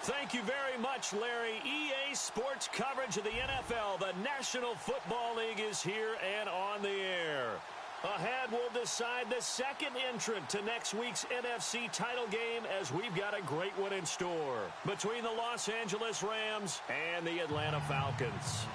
Thank you very much, Larry. EA Sports coverage of the NFL. The National Football League is here and on the air. Ahead, we'll decide the second entrant to next week's NFC title game as we've got a great one in store between the Los Angeles Rams and the Atlanta Falcons.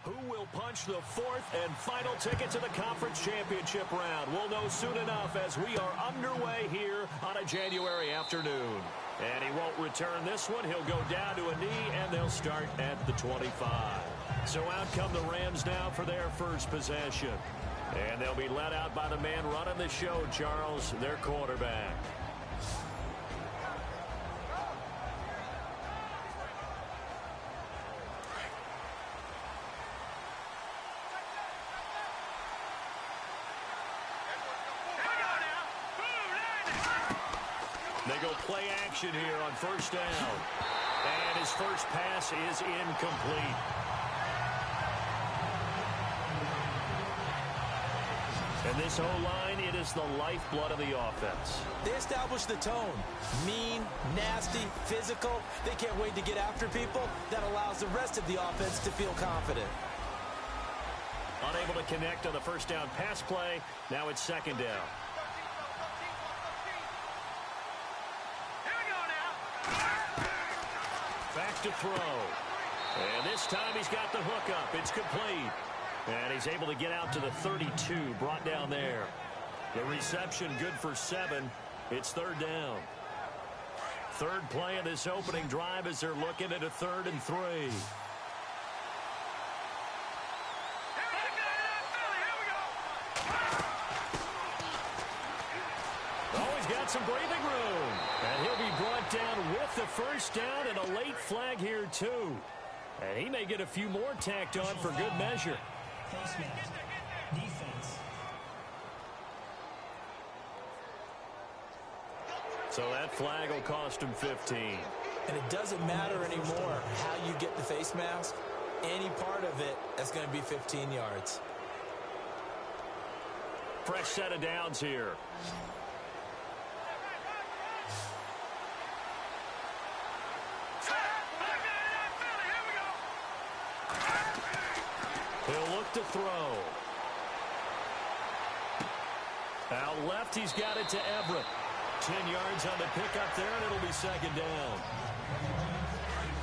Who will punch the fourth and final ticket to the conference championship round? We'll know soon enough as we are underway here on a January afternoon. And he won't return this one. He'll go down to a knee, and they'll start at the 25. So out come the Rams now for their first possession. And they'll be led out by the man running the show, Charles, their quarterback. They go play action here on first down. And his first pass is incomplete. And this O-line, it is the lifeblood of the offense. They establish the tone. Mean, nasty, physical. They can't wait to get after people. That allows the rest of the offense to feel confident. Unable to connect on the first down pass play. Now it's second down. Back to throw. And this time he's got the hook up. It's complete. And he's able to get out to the 32, brought down there. The reception good for 7. It's third down. Third play of this opening drive as they're looking at a 3rd and 3. Got some breathing room. And he'll be brought down with the first down and a late flag here, too. And he may get a few more tacked on for good measure. Defense. So that flag will cost him 15. And it doesn't matter anymore how you get the face mask. Any part of it is going to be 15 yards. Fresh set of downs here. He'll look to throw. Out left, he's got it to Everett. 10 yards on the pickup there, and it'll be second down.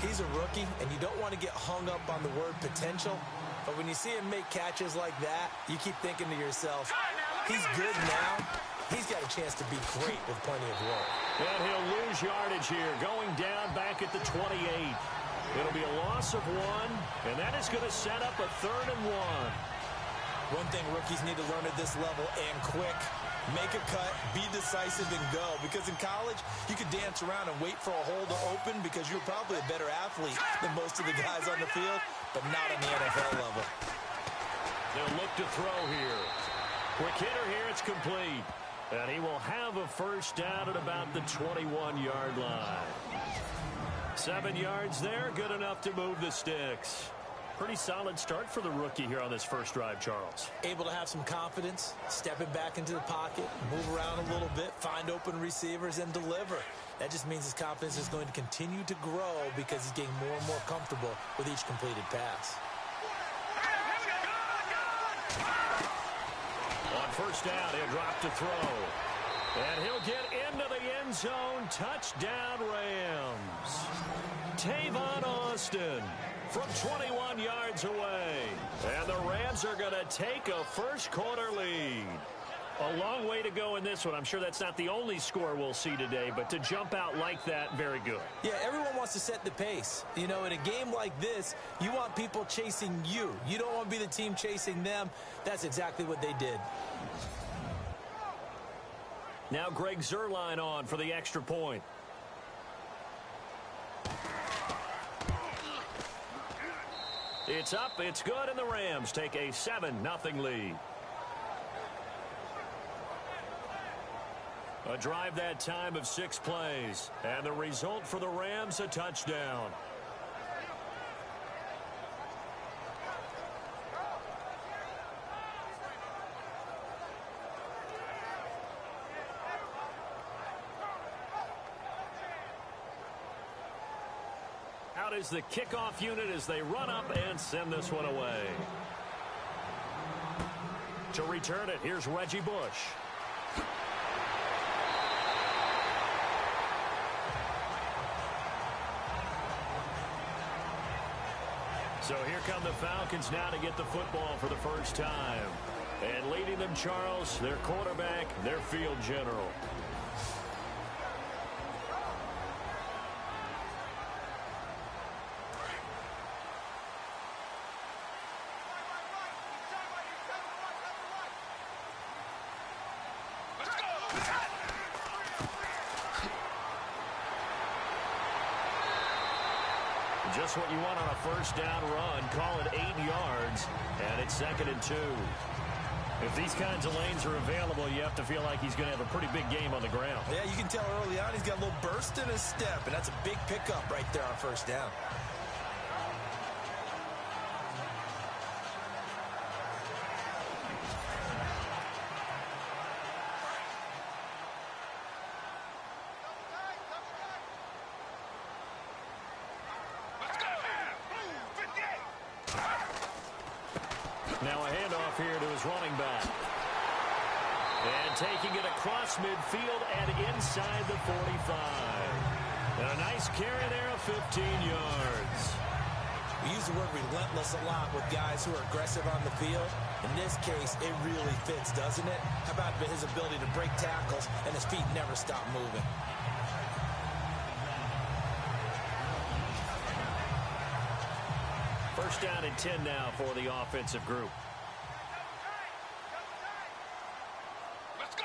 He's a rookie, and you don't want to get hung up on the word potential. But when you see him make catches like that, you keep thinking to yourself, he's good now. He's got a chance to be great with plenty of work. And he'll lose yardage here, going down back at the 28. It'll be a loss of 1, and that is going to set up a 3rd and 1. One thing rookies need to learn at this level, and quick, make a cut, be decisive, and go. Because in college, you could dance around and wait for a hole to open because you're probably a better athlete than most of the guys on the field, but not on the NFL level. They'll look to throw here. Quick hitter here, it's complete. And he will have a first down at about the 21-yard line. 7 yards there, good enough to move the sticks. Pretty solid start for the rookie here on this first drive, Charles. Able to have some confidence, stepping back into the pocket, move around a little bit, find open receivers, and deliver. That just means his confidence is going to continue to grow because he's getting more and more comfortable with each completed pass. On first down, he'll drop to throw. And he'll get into the end zone. Touchdown, Rams. Tavon Austin from 21 yards away. And the Rams are going to take a first-quarter lead. A long way to go in this one. I'm sure that's not the only score we'll see today, but to jump out like that, very good. Yeah, everyone wants to set the pace. You know, in a game like this, you want people chasing you. You don't want to be the team chasing them. That's exactly what they did. Now Greg Zuerlein on for the extra point. It's up, it's good, and the Rams take a 7-0 lead. A drive that time of 6 plays. And the result for the Rams, a touchdown. Out is the kickoff unit as they run up and send this one away. To return it, here's Reggie Bush. So here come the Falcons now to get the football for the first time. And leading them, Charles, their quarterback, their field general. Just what you want on a first down run. Call it 8 yards, and it's 2nd and 2. If these kinds of lanes are available, you have to feel like he's going to have a pretty big game on the ground. Yeah, you can tell early on he's got a little burst in his step, and that's a big pickup right there on first down. Now a handoff here to his running back. And taking it across midfield and inside the 45. And a nice carry there of 15 yards. We use the word relentless a lot with guys who are aggressive on the field. In this case, it really fits, doesn't it? How about his ability to break tackles and his feet never stop moving? First down and 10 now for the offensive group. Let's go!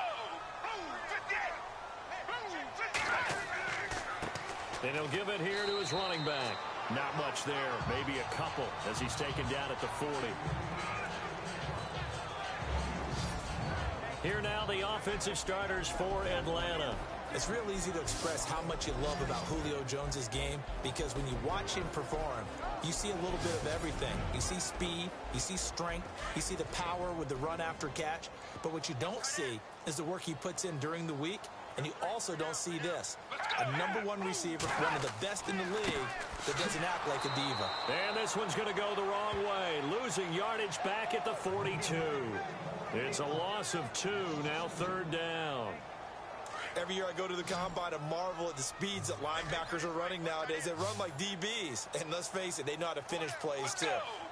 And he'll give it here to his running back. Not much there, maybe a couple as he's taken down at the 40. Here now the offensive starters for Atlanta. It's real easy to express how much you love about Julio Jones' game because when you watch him perform, you see a little bit of everything. You see speed, you see strength, you see the power with the run after catch. But what you don't see is the work he puts in during the week, and you also don't see this. A #1 receiver, one of the best in the league, that doesn't act like a diva. And this one's going to go the wrong way, losing yardage back at the 42. It's a loss of 2, now 3rd down. Every year I go to the combine and marvel at the speeds that linebackers are running nowadays. They run like DBs. And let's face it, they know how to finish plays too.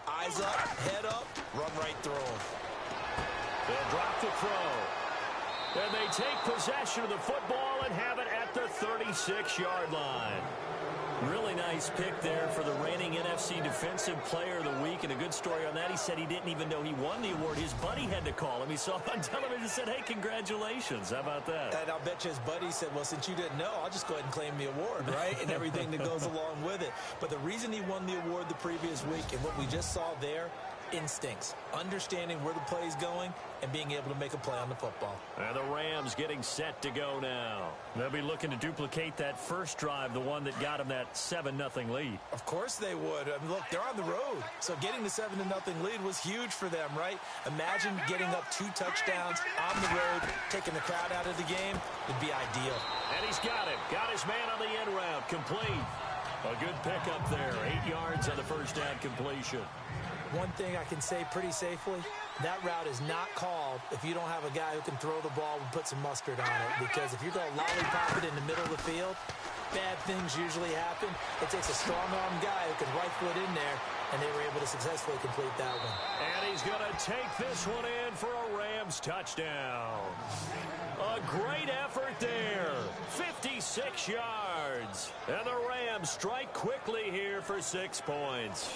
Eyes up, head up, run right through them. They'll drop the throw. And they take possession of the football and have it at the 36-yard line. Really nice pick there for the reigning NFC Defensive Player of the Week. And a good story on that, he said he didn't even know he won the award. His buddy had to call him. He saw it on television and said, hey, congratulations. How about that? And I'll bet you his buddy said, well, since you didn't know, I'll just go ahead and claim the award, right? And everything that goes along with it. But the reason he won the award the previous week and what we just saw there, instincts, understanding where the play is going, and being able to make a play on the football. And the Rams getting set to go now. They'll be looking to duplicate that first drive, the one that got them that 7-0 lead. Of course they would. I mean, look, they're on the road. So getting the 7-0 lead was huge for them, right? Imagine getting up 2 touchdowns on the road, taking the crowd out of the game. It'd be ideal. And he's got it. Got his man on the end route. Complete. A good pickup there. 8 yards on the first down completion. One thing I can say pretty safely, that route is not called if you don't have a guy who can throw the ball and put some mustard on it. Because if you're going to lollipop it in the middle of the field, bad things usually happen. It takes a strong-arm guy who can rifle it in there, and they were able to successfully complete that one. And he's going to take this one in for a Rams touchdown. A great effort there. 56 yards. And the Rams strike quickly here for 6 points.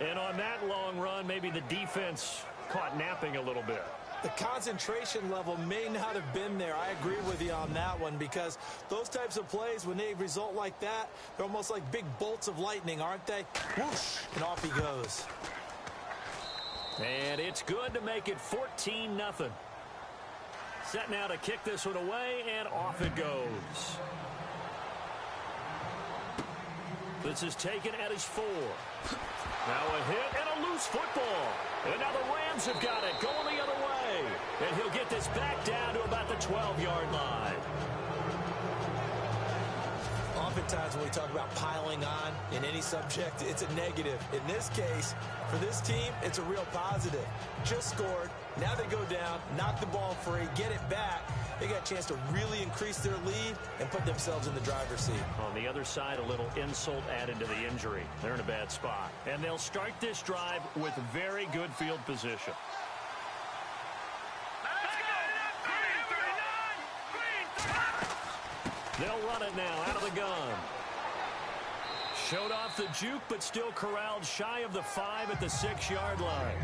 And on that long run, maybe the defense caught napping a little bit. The concentration level may not have been there. I agree with you on that one because those types of plays, when they result like that, they're almost like big bolts of lightning, aren't they? Whoosh, and off he goes. And it's good to make it 14-0. Set now to kick this one away, and off it goes. This is taken at his 4. Now a hit and a loose football. And now the Rams have got it going the other way. And he'll get this back down to about the 12-yard line. Oftentimes when we talk about piling on in any subject, it's a negative. In this case, for this team, it's a real positive. Just scored. Now they go down, knock the ball free, get it back. They got a chance to really increase their lead and put themselves in the driver's seat. On the other side, a little insult added to the injury. They're in a bad spot. And they'll start this drive with very good field position. They'll run it now out of the gun. Showed off the juke, but still corralled shy of the 5 at the 6-yard line.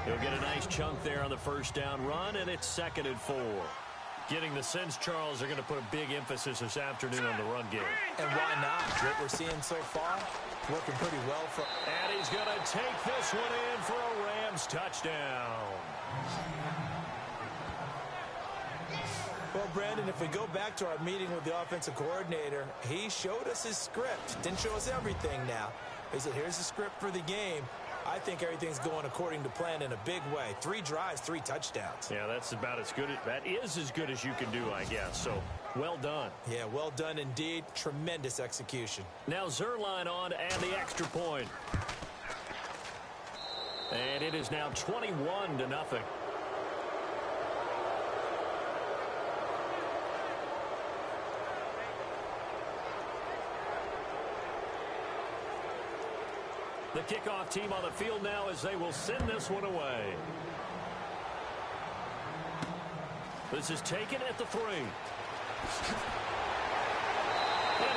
He'll get a nice chunk there on the first down run, and it's 2nd and 4. Getting the sense, Charles, they're going to put a big emphasis this afternoon on the run game. And why not? What we're seeing so far, working pretty well for... And he's going to take this one in for a Rams touchdown. Well, Brandon, if we go back to our meeting with the offensive coordinator, he showed us his script. Didn't show us everything now. He said, here's the script for the game. I think everything's going according to plan in a big way. 3 drives, 3 touchdowns. Yeah, that's about as good. That is as good as you can do, I guess. So, well done. Yeah, well done indeed. Tremendous execution. Now Zerline on to add the extra point. And it is now 21-0. The kickoff team on the field now as they will send this one away. This is taken at the 3. And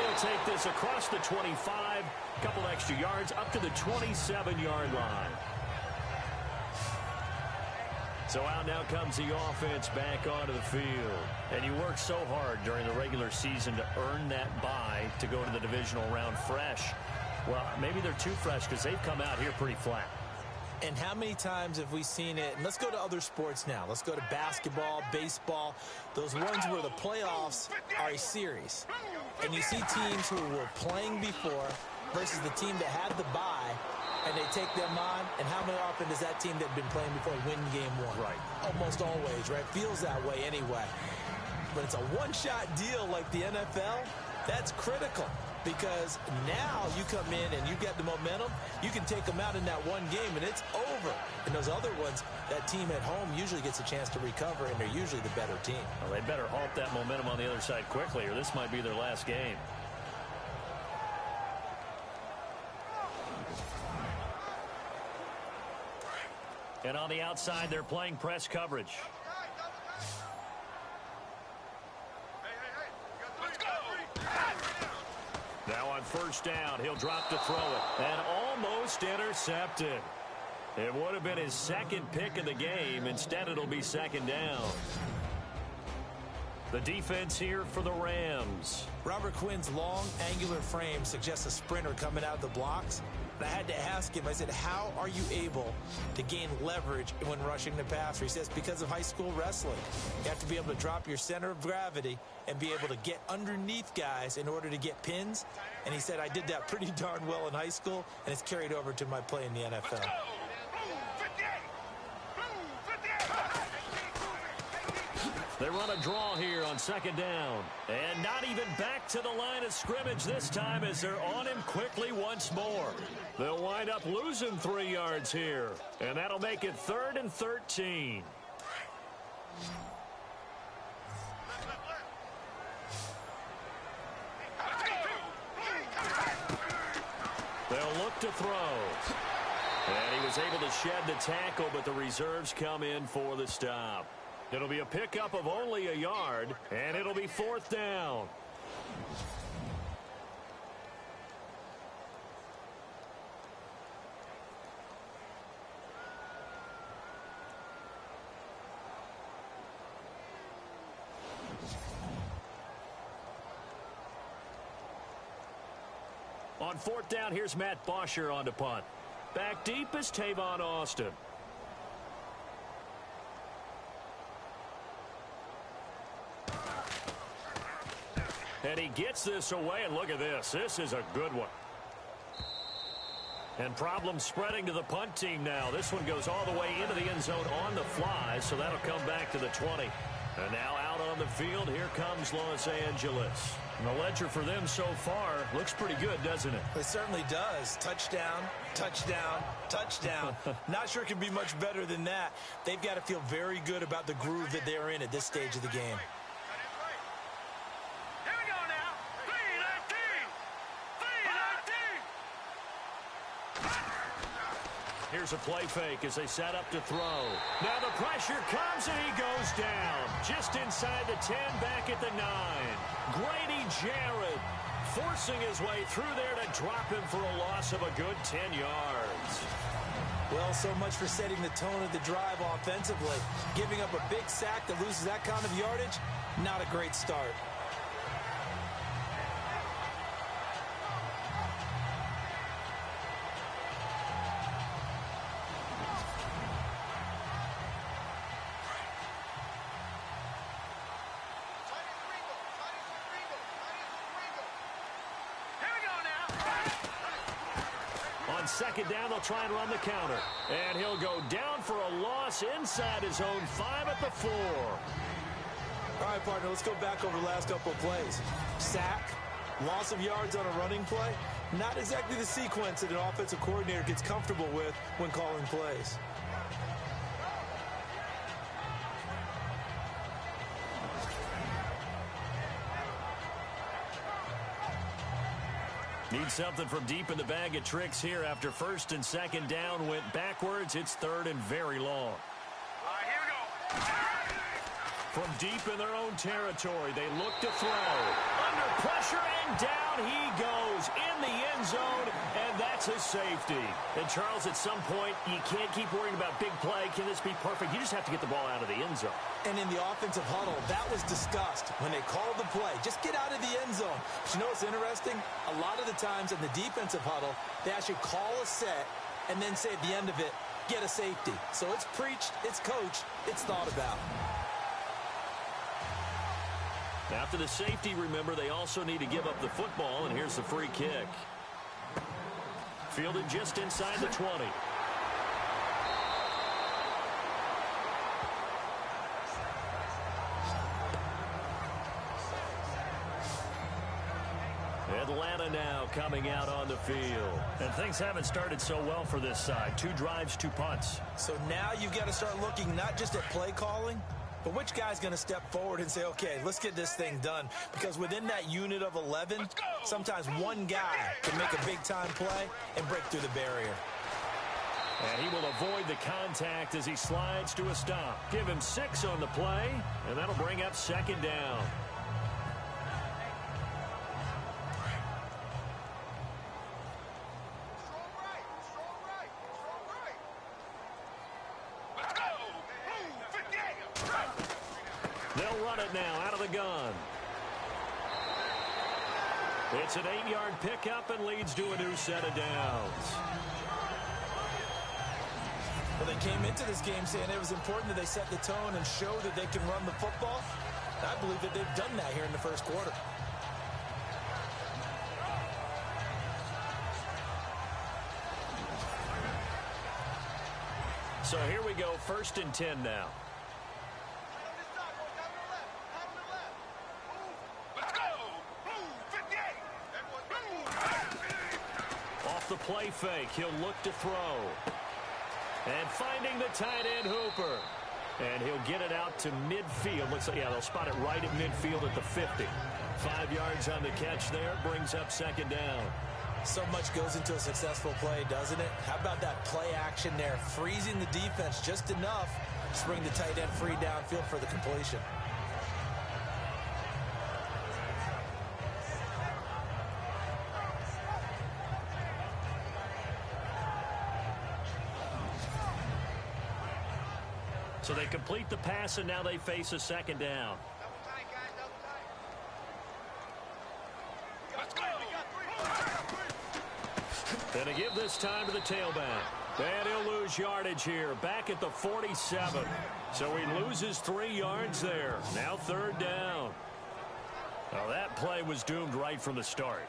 he'll take this across the 25. A couple extra yards up to the 27-yard line. So out now comes the offense back onto the field. And you work so hard during the regular season to earn that bye to go to the divisional round fresh. Well, maybe they're too fresh because they've come out here pretty flat. And how many times have we seen it? And let's go to other sports now. Let's go to basketball, baseball, those ones where the playoffs are a series. And you see teams who were playing before versus the team that had the bye, and they take them on. And how often does that team that had been playing before win game 1? Right. Almost always, right? Feels that way anyway. But it's a one-shot deal like the NFL. That's critical. Because now you come in and you get the momentum, you can take them out in that one game and it's over. And those other ones, that team at home usually gets a chance to recover, and they're usually the better team. Well, they better halt that momentum on the other side quickly, or this might be their last game. And on the outside, they're playing press coverage. Now on first down, he'll drop to throw it. And almost intercepted. It would have been his 2nd pick of the game. Instead, it'll be 2nd down. The defense here for the Rams. Robert Quinn's long, angular frame suggests a sprinter coming out of the blocks. And I had to ask him, I said, how are you able to gain leverage when rushing the passer? He says, because of high school wrestling. You have to be able to drop your center of gravity and be able to get underneath guys in order to get pins. And he said, I did that pretty darn well in high school, and it's carried over to my play in the NFL. They run a draw here on 2nd down. And not even back to the line of scrimmage this time as they're on him quickly once more. They'll wind up losing 3 yards here. And that'll make it 3rd and 13. They'll look to throw. And he was able to shed the tackle, but the reserves come in for the stop. It'll be a pickup of only a yard, and it'll be 4th down. On 4th down, here's Matt Bosher on to punt. Back deep is Tavon Austin. And he gets this away, and look at this. This is a good one. And problems spreading to the punt team now. This one goes all the way into the end zone on the fly, so that'll come back to the 20. And now out on the field, here comes Los Angeles. And the ledger for them so far looks pretty good, doesn't it? It certainly does. Touchdown, touchdown, touchdown. Not sure it can be much better than that. They've got to feel very good about the groove that they're in at this stage of the game. Here we go now. 3-19. Here's a play fake as they set up to throw. Now the pressure comes and he goes down. Just inside the 10, back at the 9. Grady Jarrett forcing his way through there to drop him for a loss of a good 10 yards. Well, so much for setting the tone of the drive offensively. Giving up a big sack that loses that kind of yardage, not a great start. On second down, they'll try and run the counter. And he'll go down for a loss inside his own 5 at the 4. All right, partner, let's go back over the last couple of plays. Sack, loss of yards on a running play. Not exactly the sequence that an offensive coordinator gets comfortable with when calling plays. Need something from deep in the bag of tricks here after first and second down went backwards. It's third and very long. All right, here we go. From deep in their own territory, they look to throw. Under pressure, and down he goes in the end zone, and that's a safety. And, Charles, at some point, you can't keep worrying about big play. Can this be perfect? You just have to get the ball out of the end zone. And in the offensive huddle, that was discussed when they called the play. Just get out of the end zone. But you know what's interesting? A lot of the times in the defensive huddle, they actually call a set and then say at the end of it, get a safety. So it's preached, it's coached, it's thought about. After the safety, remember, they also need to give up the football, and here's the free kick. Fielded just inside the 20. Atlanta now coming out on the field. And things haven't started so well for this side. 2 drives, 2 punts. So now you've got to start looking not just at play calling, but which guy's going to step forward and say, okay, let's get this thing done. Because within that unit of 11, sometimes one guy can make a big-time play and break through the barrier. And he will avoid the contact as he slides to a stop. Give him 6 on the play, and that'll bring up second down. They'll run it now out of the gun. It's an 8-yard pickup and leads to a new set of downs. Well, they came into this game saying it was important that they set the tone and show that they can run the football. I believe that they've done that here in the first quarter. So here we go, 1st and 10 now. Off the play fake, he'll look to throw. And finding the tight end Hooper. And he'll get it out to midfield. Looks like, yeah, they'll spot it right at midfield at the 50. 5 yards on the catch there, brings up second down. So much goes into a successful play, doesn't it? How about that play action there? Freezing the defense just enough to bring the tight end free downfield for the completion. So they complete the pass, and now they face a second down. And to give this time to the tailback. And he'll lose yardage here, back at the 47. So he loses 3 yards there. Now 3rd down. Well, that play was doomed right from the start.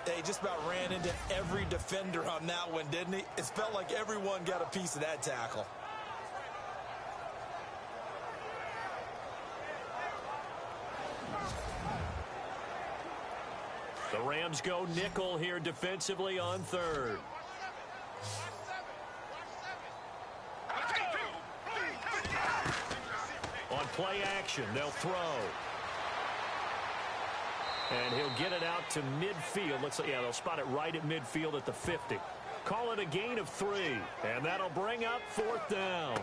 He just about ran into every defender on that one, didn't he? It felt like everyone got a piece of that tackle. The Rams go nickel here defensively on third. On play action, they'll throw. And he'll get it out to midfield. They'll spot it right at midfield at the 50. Call it a gain of 3. And that'll bring up 4th down.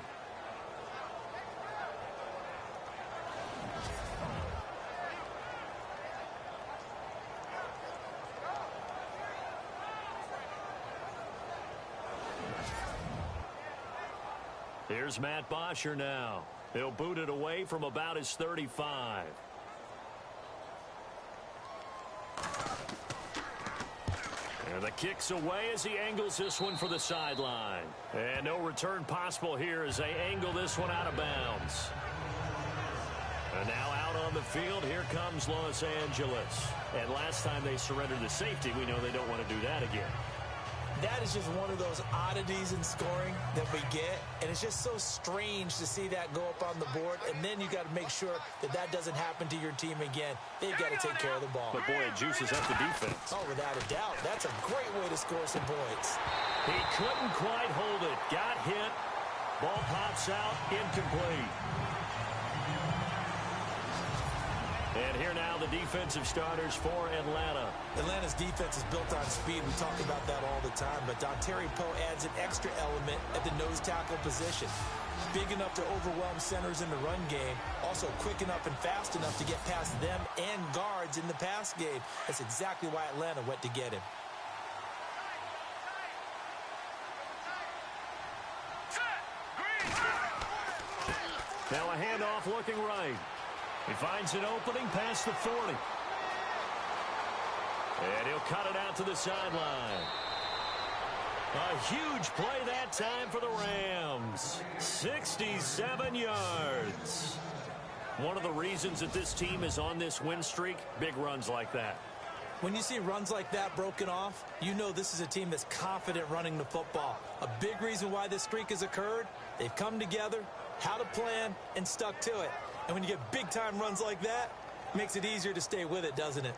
Here's Matt Bosher now. He'll boot it away from about his 35. And the kick's away as he angles this one for the sideline. And no return possible here as they angle this one out of bounds. And now out on the field, here comes Los Angeles. And last time they surrendered the safety, we know they don't want to do that again. That is just one of those oddities in scoring that we get, and it's just so strange to see that go up on the board, and then you got to make sure that that doesn't happen to your team again. They've got to take care of the ball. But, boy, it juices up the defense. Oh, without a doubt. That's a great way to score some points. He couldn't quite hold it. Got hit. Ball pops out. Incomplete. And here now the defensive starters for Atlanta. Atlanta's defense is built on speed. We talk about that all the time. But Dontari Poe adds an extra element at the nose tackle position. Big enough to overwhelm centers in the run game. Also quick enough and fast enough to get past them and guards in the pass game. That's exactly why Atlanta went to get him. Now a handoff looking right. He finds an opening past the 40. And he'll cut it out to the sideline. A huge play that time for the Rams. 67 yards. One of the reasons that this team is on this win streak, big runs like that. When you see runs like that broken off, you know this is a team that's confident running the football. A big reason why this streak has occurred, they've come together, had a plan, and stuck to it. And when you get big-time runs like that, it makes it easier to stay with it, doesn't it?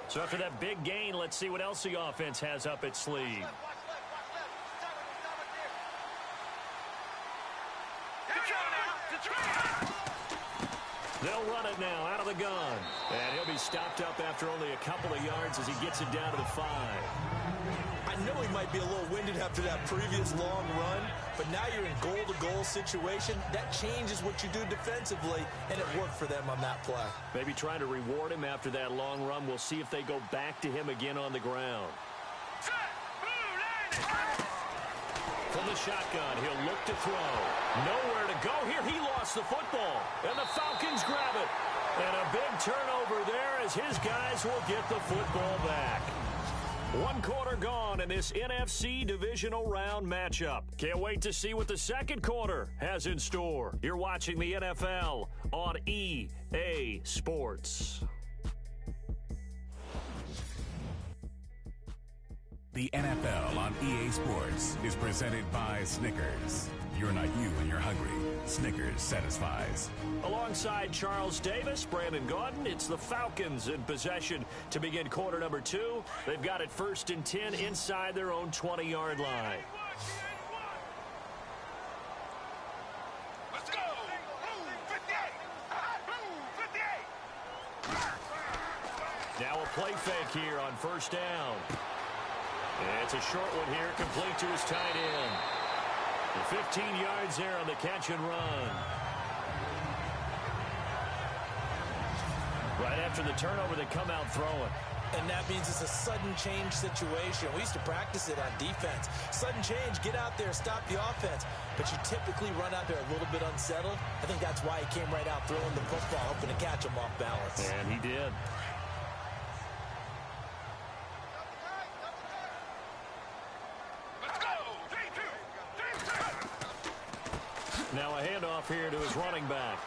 So after that big gain, let's see what else the offense has up its sleeve. They'll run it now out of the gun. And he'll be stopped up after only a couple of yards as he gets it down to the 5. I know he might be a little winded after that previous long run, but now you're in goal-to-goal situation. That changes what you do defensively, and it worked for them on that play. Maybe trying to reward him after that long run. We'll see if they go back to him again on the ground. From the shotgun, he'll look to throw. Nowhere to go here. He lost the football, and the Falcons grab it. And a big turnover there as his guys will get the football back. 1 quarter gone in this NFC divisional round matchup. Can't wait to see what the second quarter has in store. You're watching the NFL on EA Sports. The NFL on EA Sports is presented by Snickers. You're not you when you're hungry. Snickers satisfies. Alongside Charles Davis, Brandon Gaudin, it's the Falcons in possession to begin quarter number 2. They've got it 1st and 10 inside their own 20-yard line. Let's go! 58! 58! Now a play fake here on 1st down. It's a short one here, complete to his tight end. 15 yards there on the catch and run. Right after the turnover, they come out throwing. And that means it's a sudden change situation. We used to practice it on defense. Sudden change, get out there, stop the offense. But you typically run out there a little bit unsettled. I think that's why he came right out throwing the football, hoping to catch him off balance. And he did. Now a handoff here to his running back.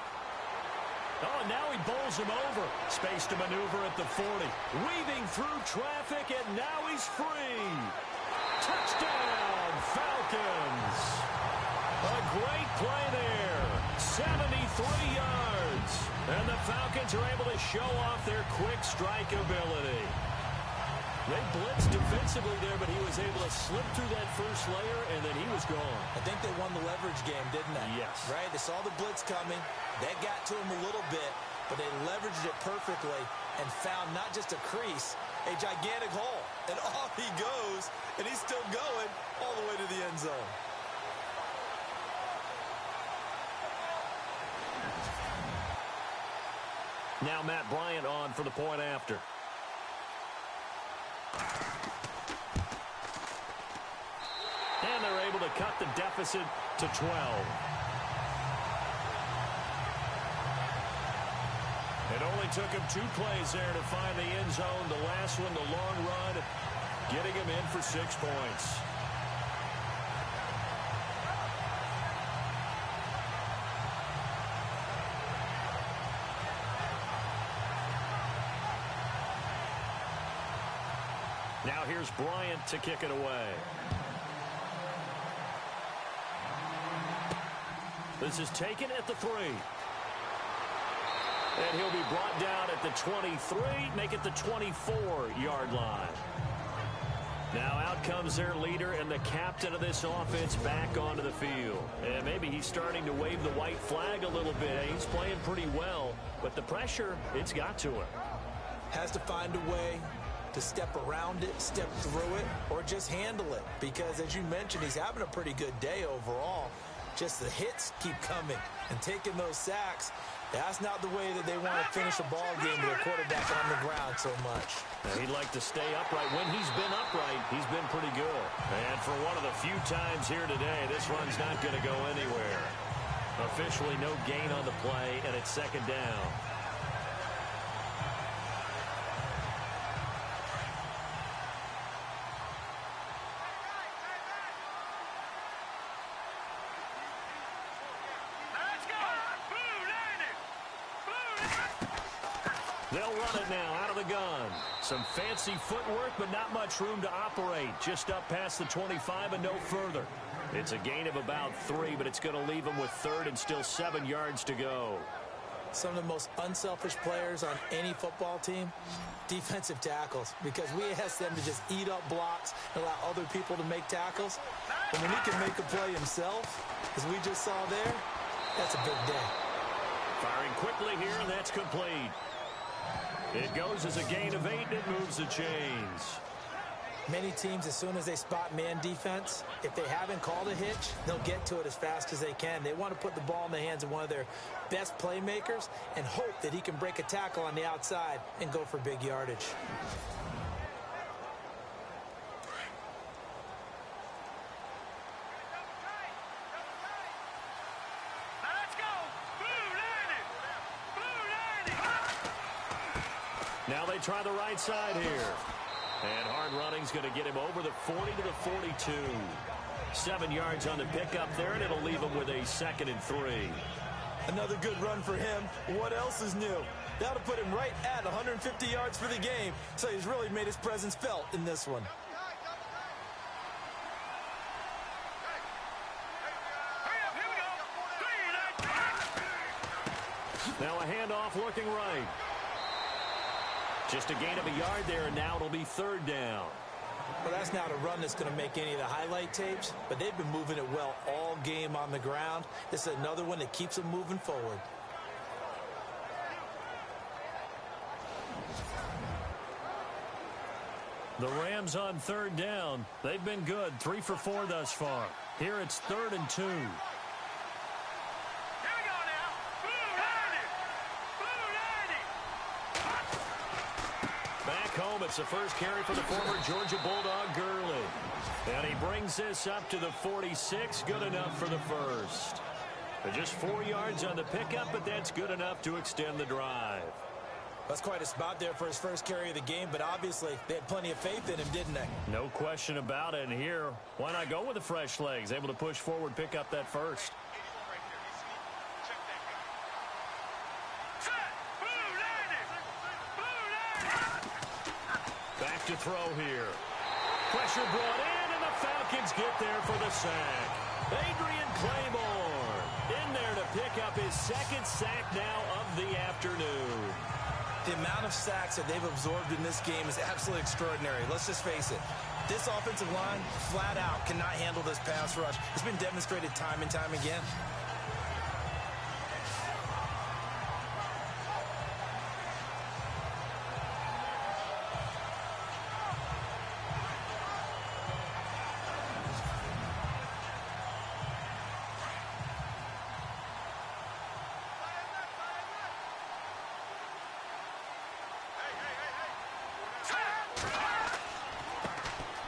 Oh, and now he bowls him over. Space to maneuver at the 40. Weaving through traffic, and now he's free. Touchdown, Falcons. A great play there. 73 yards. And the Falcons are able to show off their quick strike ability. They blitzed defensively there, but he was able to slip through that first layer, and then he was gone. I think they won the leverage game, didn't they? Yes. Right? They saw the blitz coming. That got to him a little bit, but they leveraged it perfectly and found not just a crease, a gigantic hole. And off he goes, and he's still going all the way to the end zone. Now Matt Bryant on for the point after. And they're able to cut the deficit to 12. It only took him 2 plays there to find the end zone. The last one, the long run, getting him in for 6 points. Now here's Bryant to kick it away. This is taken at the 3. And he'll be brought down at the 23, make it the 24-yard line. Now out comes their leader and the captain of this offense back onto the field. And maybe he's starting to wave the white flag a little bit. He's playing pretty well, but the pressure, it's got to him. Has to find a way to step around it, step through it, or just handle it. Because as you mentioned, he's having a pretty good day overall. Just the hits keep coming and taking those sacks. That's not the way that they want to finish a ball game with a quarterback on the ground so much. Now, he'd like to stay upright. When he's been upright, he's been pretty good. And for one of the few times here today, this run's not going to go anywhere. Officially no gain on the play, and it's 2nd down. They'll run it now out of the gun. Some fancy footwork, but not much room to operate. Just up past the 25 and no further. It's a gain of about 3, but it's going to leave them with 3rd and still 7 yards to go. Some of the most unselfish players on any football team, defensive tackles, because we ask them to just eat up blocks and allow other people to make tackles. But when he can make a play himself, as we just saw there, that's a big day. Firing quickly here, and that's complete. It goes as a gain of 8, and it moves the chains. Many teams, as soon as they spot man defense, if they haven't called a hitch, they'll get to it as fast as they can. They want to put the ball in the hands of one of their best playmakers and hope that he can break a tackle on the outside and go for big yardage. Now they try the right side here. And hard running's going to get him over the 40 to the 42. 7 yards on the pickup there, and it'll leave him with a 2nd and 3. Another good run for him. What else is new? That'll put him right at 150 yards for the game. So he's really made his presence felt in this one. Now a handoff looking right. Just a gain of a yard there, and now it'll be 3rd down. Well, that's not a run that's going to make any of the highlight tapes, but they've been moving it well all game on the ground. This is another one that keeps them moving forward. The Rams on 3rd down. They've been good, 3 for 4 thus far. Here it's 3rd and 2. Home, it's the first carry for the former Georgia Bulldog, Gurley. And he brings this up to the 46, good enough for the first. Just 4 yards on the pickup, but that's good enough to extend the drive. That's quite a spot there for his first carry of the game, but obviously they had plenty of faith in him, didn't they? No question about it. And here, why not go with the fresh legs? Able to push forward, pick up that first. left to throw here. Pressure brought in, and the Falcons get there for the sack. Adrian Claymore in there to pick up his second sack now of the afternoon. The amount of sacks that they've absorbed in this game is absolutely extraordinary. Let's just face it. This offensive line, flat out, cannot handle this pass rush. It's been demonstrated time and time again.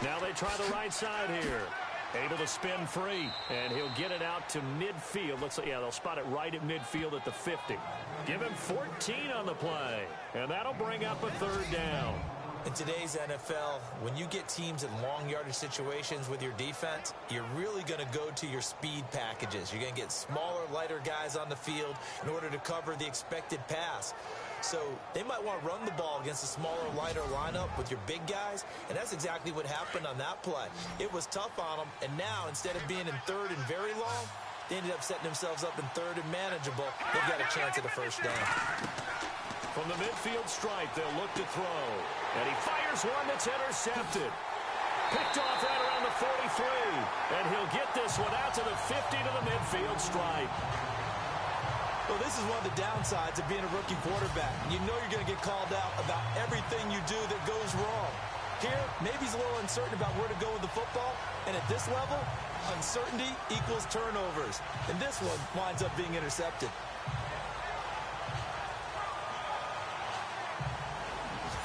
Now they try the right side here. Able to spin free, and he'll get it out to midfield. They'll spot it right at midfield at the 50. Give him 14 on the play, and that'll bring up a third down. In today's NFL, when you get teams in long yardage situations with your defense, you're really going to go to your speed packages. You're going to get smaller, lighter guys on the field in order to cover the expected pass. So they might want to run the ball against a smaller, lighter lineup with your big guys, and that's exactly what happened on that play. It was tough on them, and now instead of being in third and very long, they ended up setting themselves up in third and manageable. They've got a chance at a first down. From the midfield stripe, they'll look to throw. And he fires one that's intercepted. Picked off right around the 43. And he'll get this one out to the 50 to the midfield stripe. Well, this is one of the downsides of being a rookie quarterback. You know you're going to get called out about everything you do that goes wrong. Here, maybe he's a little uncertain about where to go with the football. And at this level, uncertainty equals turnovers. And this one winds up being intercepted.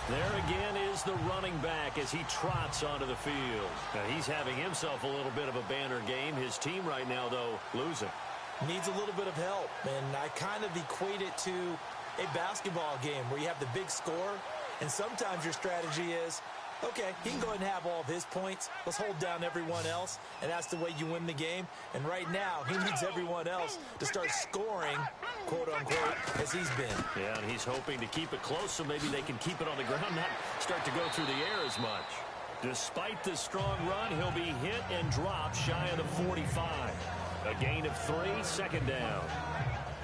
There again is the running back as he trots onto the field. Now, he's having himself a little bit of a banner game. His team right now, though, losing. Needs a little bit of help, and I kind of equate it to a basketball game where you have the big score, and sometimes your strategy is, okay, he can go ahead and have all of his points. Let's hold down everyone else, and that's the way you win the game. And right now, he needs everyone else to start scoring, quote-unquote, as he's been. Yeah, and he's hoping to keep it close so maybe they can keep it on the ground, not start to go through the air as much. Despite the strong run, he'll be hit and dropped shy of the 45. A gain of 3, second down.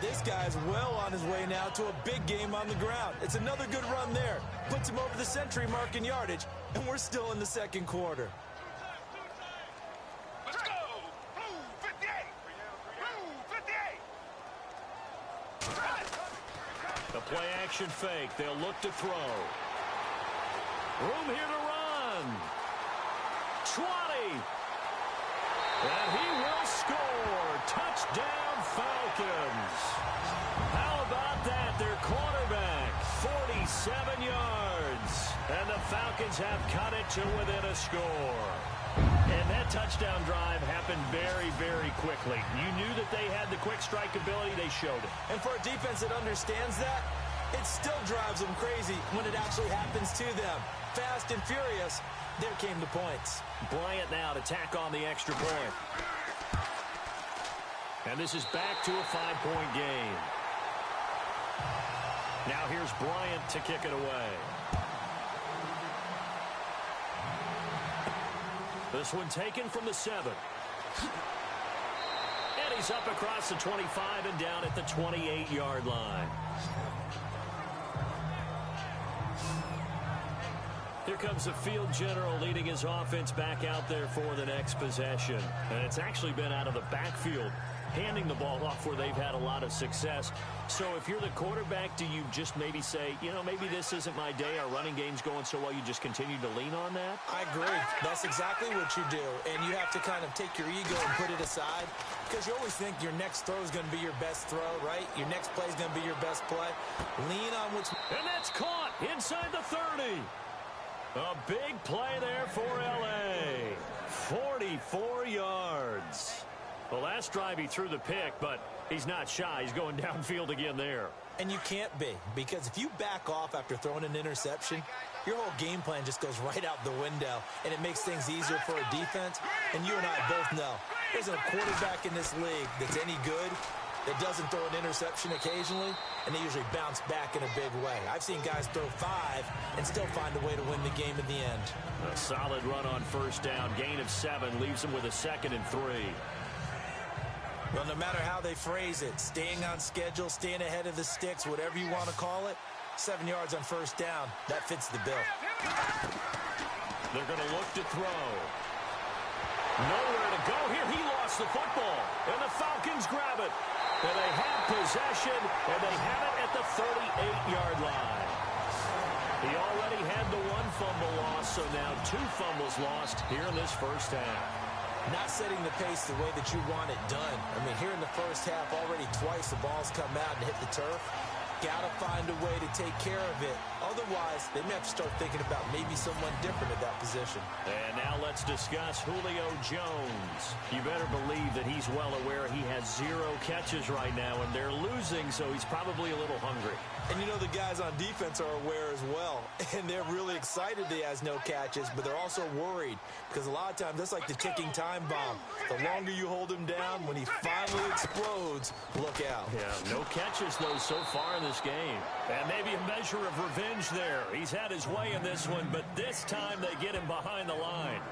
This guy's well on his way now to a big game on the ground. It's another good run there. Puts him over the century mark in yardage, and we're still in the second quarter. Let's go! Blue 58! Blue 58! The play action fake. They'll look to throw. Room here to run. 20. And he will score. Touchdown, Falcons. How about that? Their quarterback, 47 yards. And the Falcons have cut it to within a score. And that touchdown drive happened very, very quickly. You knew that they had the quick strike ability. They showed it. And for a defense that understands that, it still drives them crazy when it actually happens to them. Fast and furious. There came the points. Bryant now to tack on the extra point. And this is back to a 5-point game. Now here's Bryant to kick it away. This one taken from the 7. And he's up across the 25 and down at the 28-yard line. Here comes the field general leading his offense back out there for the next possession. And it's actually been out of the backfield, handing the ball off where they've had a lot of success. So if you're the quarterback, do you just maybe say, you know, maybe this isn't my day, our running game's going so well, you just continue to lean on that? I agree. That's exactly what you do. And you have to kind of take your ego and put it aside, because you always think your next throw is going to be your best throw, right? Your next play is going to be your best play. Lean on what's... And that's caught inside the 30. A big play there for L.A. 44 yards. The last drive he threw the pick, but he's not shy. He's going downfield again there. And you can't be, because if you back off after throwing an interception, your whole game plan just goes right out the window, and it makes things easier for a defense. And you and I both know there's a quarterback in this league that's any good. that doesn't throw an interception occasionally, and they usually bounce back in a big way. I've seen guys throw 5 and still find a way to win the game in the end. A solid run on first down. Gain of 7 leaves them with a 2nd and 3. Well, no matter how they phrase it, staying on schedule, staying ahead of the sticks, whatever you want to call it, 7 yards on first down, that fits the bill. They're going to look to throw. Nowhere to go here. He lost the football, and the Falcons grab it. And they have possession, and they have it at the 38-yard line. He already had the 1 fumble loss, so now 2 fumbles lost here in this first half. Not setting the pace the way that you want it done. I mean, here in the first half, already twice the ball's come out and hit the turf. Got to find a way to take care of it. Otherwise, they may have to start thinking about maybe someone different at that position. And now let's discuss Julio Jones. You better believe that he's well aware he has 0 catches right now, and they're losing, so he's probably a little hungry. And you know the guys on defense are aware as well. And they're really excited that he has no catches, but they're also worried. Because a lot of times, that's like the ticking time bomb. The longer you hold him down, when he finally explodes, look out. Yeah, no catches, though, so far in this game. And maybe a measure of revenge there. He's had his way in this one, but this time they get him behind the line.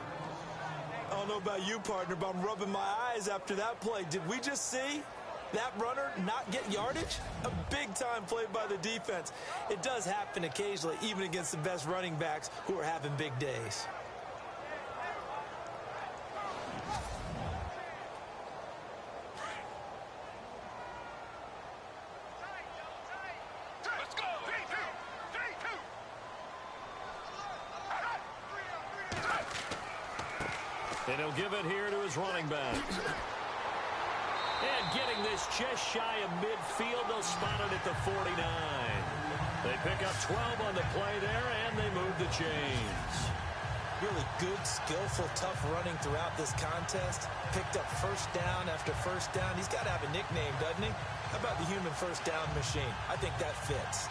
I don't know about you, partner, but I'm rubbing my eyes after that play. Did we just see that runner not get yardage? A big-time play by the defense. It does happen occasionally, even against the best running backs who are having big days. Let's go. 3-2. And he'll give it here to his running back. And getting this just shy of midfield, they'll spot it at the 49. They pick up 12 on the play there, and they move the chains. Really good, skillful, tough running throughout this contest. Picked up first down after first down. He's got to have a nickname, doesn't he? How about the human first down machine? I think that fits.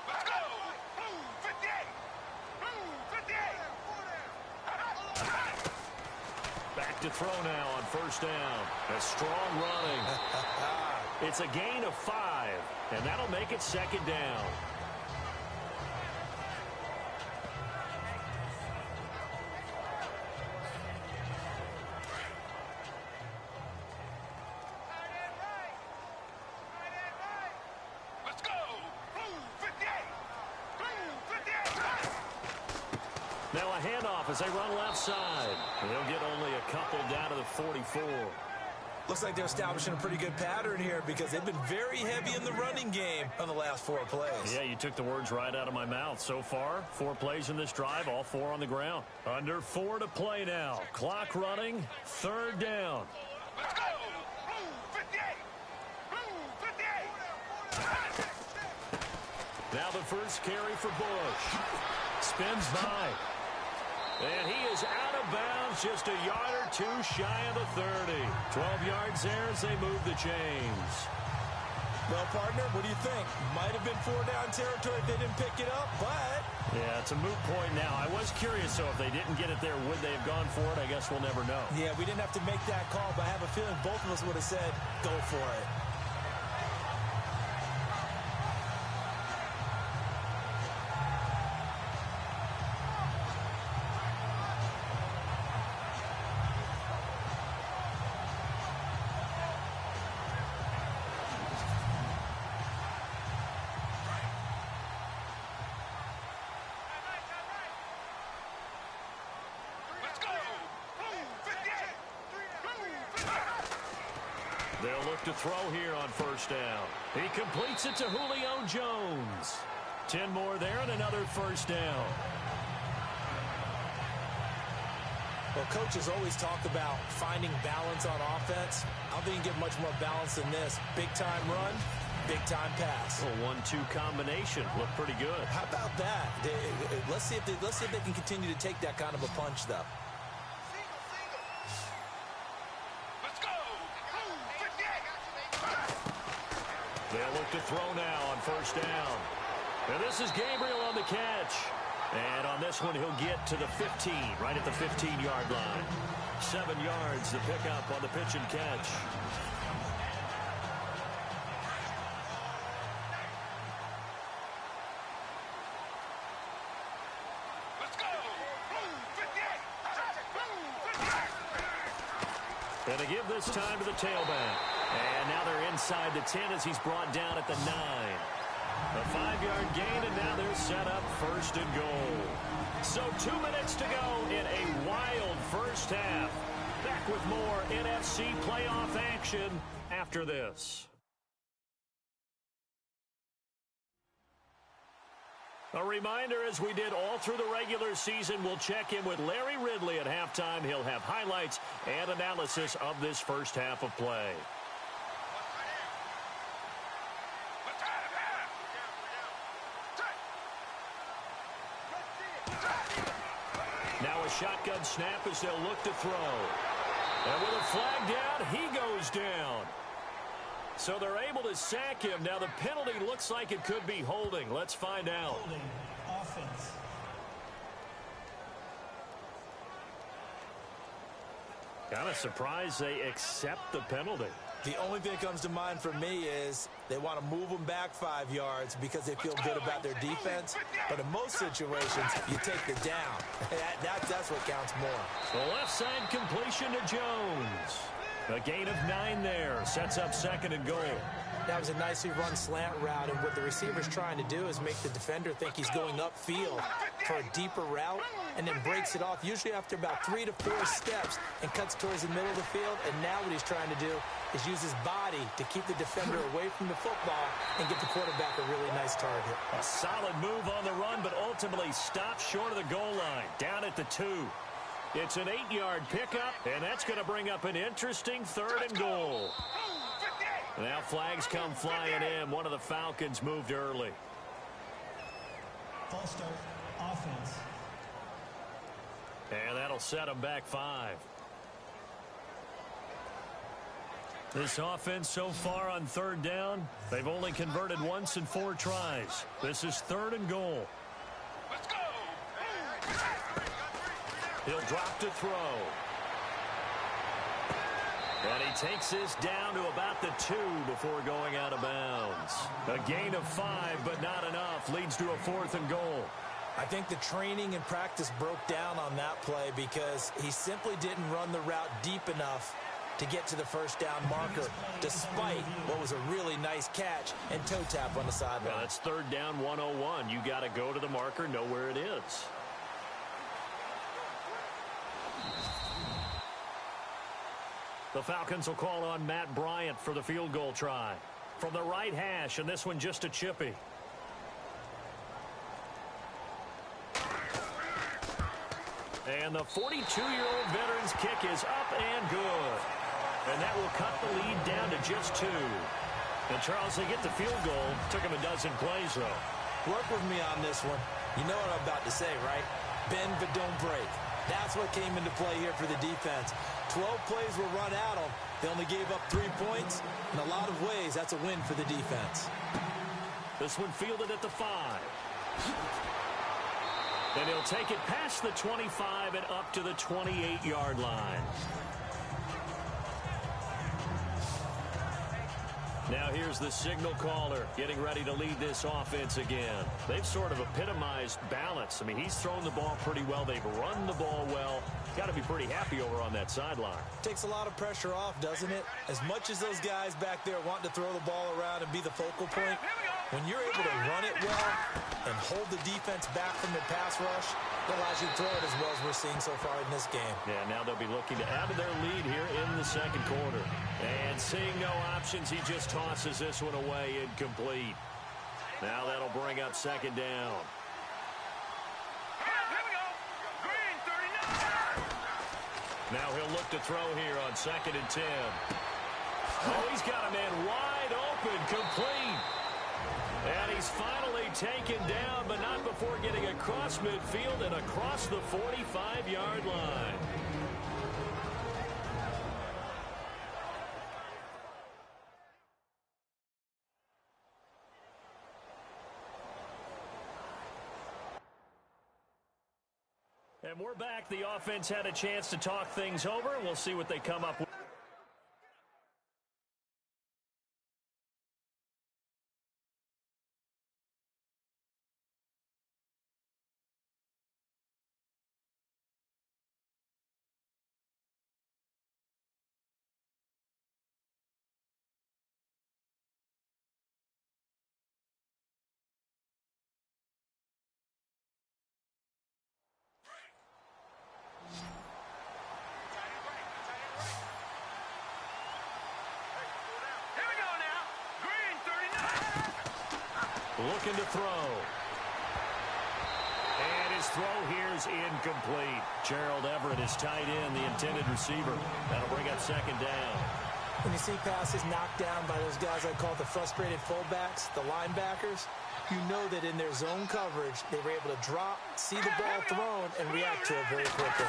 Let's go. 58. 58. Back to throw now on first down. A strong running. It's a gain of 5, and that'll make it 2nd down. Let's go. 58. 58. Now a handoff as they run left side. They'll get only a couple down to the 44. Looks like they're establishing a pretty good pattern here because they've been very heavy in the running game on the last 4 plays. Yeah, you took the words right out of my mouth. So far, 4 plays in this drive, all 4 on the ground. Under 4 to play now. Clock running, 3rd down. Let's go. 58. 58. Now the first carry for Bush. Spins by. And he is out of bounds, just a yard or 2 shy of the 30. 12 yards there as they move the chains. Well, partner, what do you think? Might have been 4-down territory if they didn't pick it up, but... Yeah, it's a moot point now. I was curious, so if they didn't get it there, would they have gone for it? I guess we'll never know. Yeah, we didn't have to make that call, but I have a feeling both of us would have said, go for it. They'll look to throw here on first down. He completes it to Julio Jones. 10 more there and another first down. Well, coaches always talk about finding balance on offense. I don't think you can get much more balance than this. Big-time run, big-time pass. A 1-2 combination. Looked pretty good. How about that? Let's see if they can continue to take that kind of a punch, though. Let's go. 58. They'll look to throw now on first down. And this is Gabriel on the catch. And on this one, he'll get to the 15, right at the 15-yard line. 7 yards, the pickup on the pitch and catch. Let's go. 58. And to give this time to the tailback. And now they're inside the 10 as he's brought down at the 9. A 5-yard gain, and now they're set up first and goal. So 2 minutes to go in a wild first half. Back with more NFC playoff action after this. A reminder, as we did all through the regular season, we'll check in with Larry Ridley at halftime. He'll have highlights and analysis of this first half of play. Now a shotgun snap as they'll look to throw. And with a flag down, he goes down. So they're able to sack him. Now the penalty looks like it could be holding. Let's find out. Holding, offense. Kind of surprised they accept the penalty. The only thing that comes to mind for me is they want to move them back 5 yards because they feel good about their defense. But in most situations, you take the down. That's what counts more. The left side completion to Jones. A gain of 9 there. Sets up second and goal. That was a nicely run slant route, and what the receiver's trying to do is make the defender think he's going upfield for a deeper route, and then breaks it off, usually after about 3 to 4 steps, and cuts towards the middle of the field. And now what he's trying to do is use his body to keep the defender away from the football and get the quarterback a really nice target. A solid move on the run, but ultimately stopped short of the goal line, down at the 2. It's an 8-yard pickup, and that's going to bring up an interesting third and goal. Now flags come flying in. One of the Falcons moved early. False start, offense. And that'll set them back 5. This offense so far on third down, they've only converted once in 4 tries. This is third and goal. Let's go. He'll drop to throw. And he takes this down to about the 2 before going out of bounds. A gain of 5, but not enough. Leads to a 4th and goal. I think the training and practice broke down on that play because he simply didn't run the route deep enough to get to the first down marker, despite what was a really nice catch and toe tap on the sideline. That's third down 101. You got to go to the marker, know where it is. The Falcons will call on Matt Bryant for the field goal try. From the right hash, and this one just a chippy. And the 42-year-old veteran's kick is up and good. And that will cut the lead down to just 2. And Charles, they get the field goal. Took him a dozen plays, though. Work with me on this one. You know what I'm about to say, right? Bend but don't break. That's what came into play here for the defense. 12 plays were run at them. They only gave up 3 points. In a lot of ways, that's a win for the defense. This one fielded at the 5. And he'll take it past the 25 and up to the 28-yard line. Now here's the signal caller getting ready to lead this offense again. They've sort of epitomized balance. I mean, he's thrown the ball pretty well. They've run the ball well. Got to be pretty happy over on that sideline. Takes a lot of pressure off, doesn't it? As much as those guys back there want to throw the ball around and be the focal point, when you're able to run it well and hold the defense back from the pass rush, that allows you to throw it as well as we're seeing so far in this game. Yeah, now they'll be looking to add to their lead here in the second quarter. And seeing no options, he just tosses this one away incomplete. Now that'll bring up second down. Now he'll look to throw here on second and 10. Oh, he's got a man wide open, complete. And he's finally taken down, but not before getting across midfield and across the 45-yard line. And we're back. The offense had a chance to talk things over, and we'll see what they come up with. Looking to throw. And his throw here is incomplete. Gerald Everett is tight end, the intended receiver. That'll bring up second down. When you see passes knocked down by those guys I call the frustrated fullbacks, the linebackers, you know that in their zone coverage, they were able to drop, see the ball thrown, and react to it very quickly.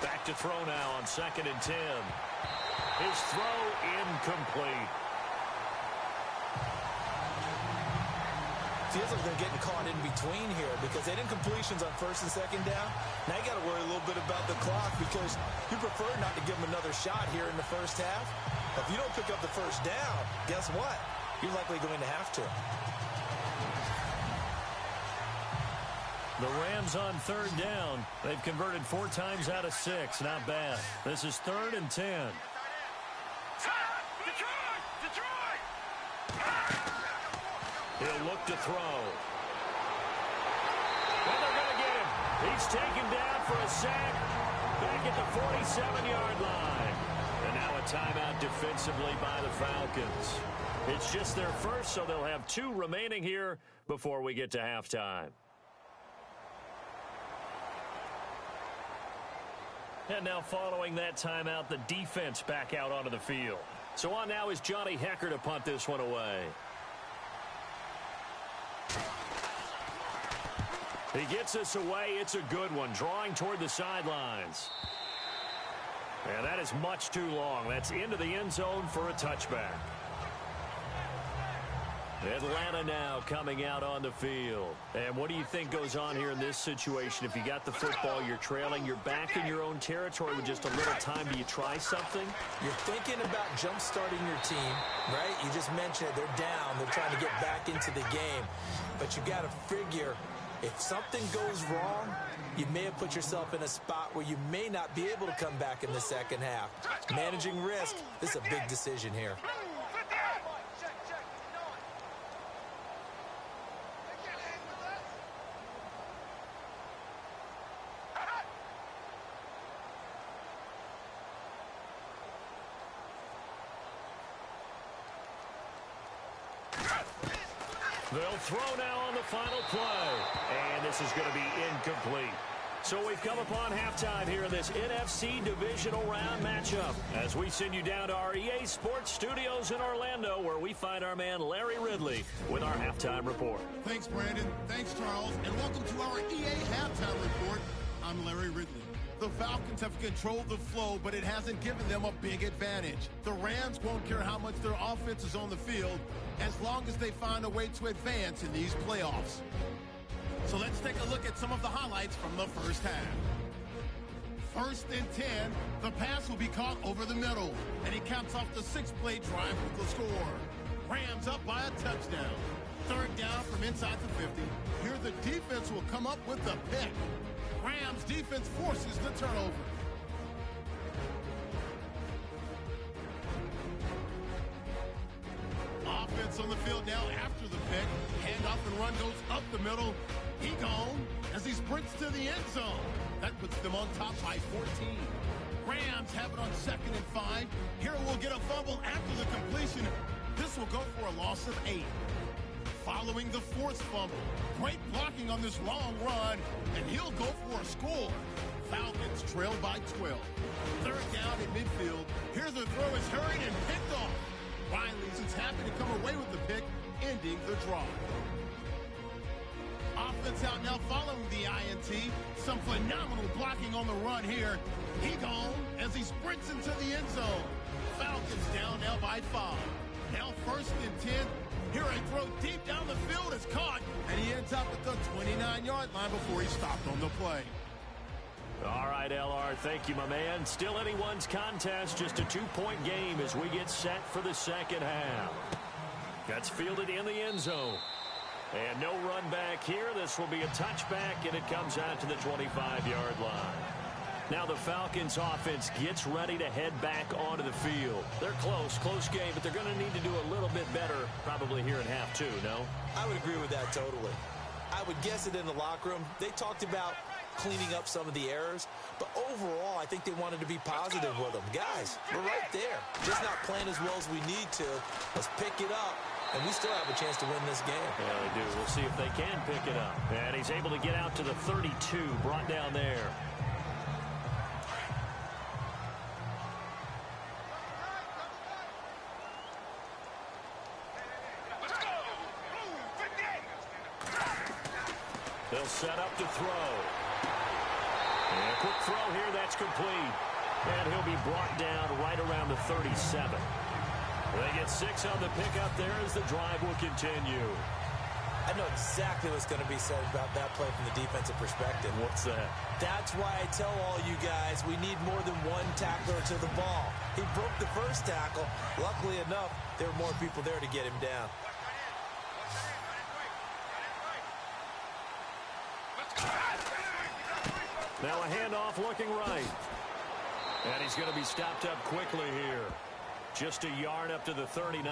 Back to throw now on 2nd and 10. His throw incomplete. Feels like they're getting caught in between here because they didn't completions on 1st and 2nd down. Now you got to worry a little bit about the clock because you prefer not to give them another shot here in the first half. If you don't pick up the first down, guess what? You're likely going to have to. The Rams on 3rd down. They've converted 4 times out of 6. Not bad. This is 3rd and 10. He'll look to throw. And they're going to get him. He's taken down for a sack back at the 47-yard line. And now a timeout defensively by the Falcons. It's just their first, so they'll have 2 remaining here before we get to halftime. And now following that timeout, the defense back out onto the field. So on now is Johnny Hecker to punt this one away. He gets us away. It's a good one, drawing toward the sidelines. And that is much too long. That's into the end zone for a touchback. Atlanta now coming out on the field. And what do you think goes on here in this situation? If you got the football, you're trailing, you're back in your own territory with just a little time. Do you try something? You're thinking about jump-starting your team, right? You just mentioned it. They're down. They're trying to get back into the game. But you got to figure, if something goes wrong, you may have put yourself in a spot where you may not be able to come back in the second half. Managing risk, this is a big decision here. They'll throw now on the final play. And this is going to be incomplete. So we've come upon halftime here in this NFC divisional round matchup as we send you down to our EA Sports Studios in Orlando where we find our man Larry Ridley with our halftime report. Thanks, Brandon. Thanks, Charles. And welcome to our EA halftime report. I'm Larry Ridley. The Falcons have controlled the flow, but it hasn't given them a big advantage. The Rams won't care how much their offense is on the field as long as they find a way to advance in these playoffs. So let's take a look at some of the highlights from the first half. 1st and 10, the pass will be caught over the middle, and he caps off the 6-play drive with the score. Rams up by a touchdown. 3rd down from inside the 50. Here the defense will come up with the pick. Rams defense forces the turnover. Offense on the field now after the pick. Handoff and run goes up the middle. He gone as he sprints to the end zone. That puts them on top by 14. Rams have it on 2nd and 5. Here we'll get a fumble after the completion. This will go for a loss of 8. Following the 4th fumble. Great blocking on this long run, and he'll go for a score. Falcons trail by 12. 3rd down at midfield. Here the throw is hurried and picked off. Riley's is happy to come away with the pick, ending the drive. Offense out now following the INT. Some phenomenal blocking on the run here. He gone as he sprints into the end zone. Falcons down now by 5. Now 1st and 10. Here a throw deep down the field is caught, and he ends up at the 29-yard line before he stopped on the play. All right, LR, thank you, my man. Still anyone's contest, just a 2-point game as we get set for the second half. That's fielded in the end zone. And no run back here. This will be a touchback, and it comes out to the 25-yard line. Now the Falcons offense gets ready to head back onto the field. They're close game, but they're going to need to do a little bit better probably here in half two, no? I would agree with that totally. I would guess it in the locker room. They talked about cleaning up some of the errors, but overall I think they wanted to be positive with them. Guys, we're right there. Just not playing as well as we need to. Let's pick it up, and we still have a chance to win this game. Yeah, they do. We'll see if they can pick it up. And he's able to get out to the 32, brought down there. They'll set up to throw. And a quick throw here, that's complete. And he'll be brought down right around the 37. They get 6 on the pickup there as the drive will continue. I know exactly what's going to be said about that play from the defensive perspective. What's that? That's why I tell all you guys we need more than one tackler to the ball. He broke the first tackle. Luckily enough, there were more people there to get him down. Now a handoff looking right. And he's going to be stopped up quickly here. Just a yard up to the 39.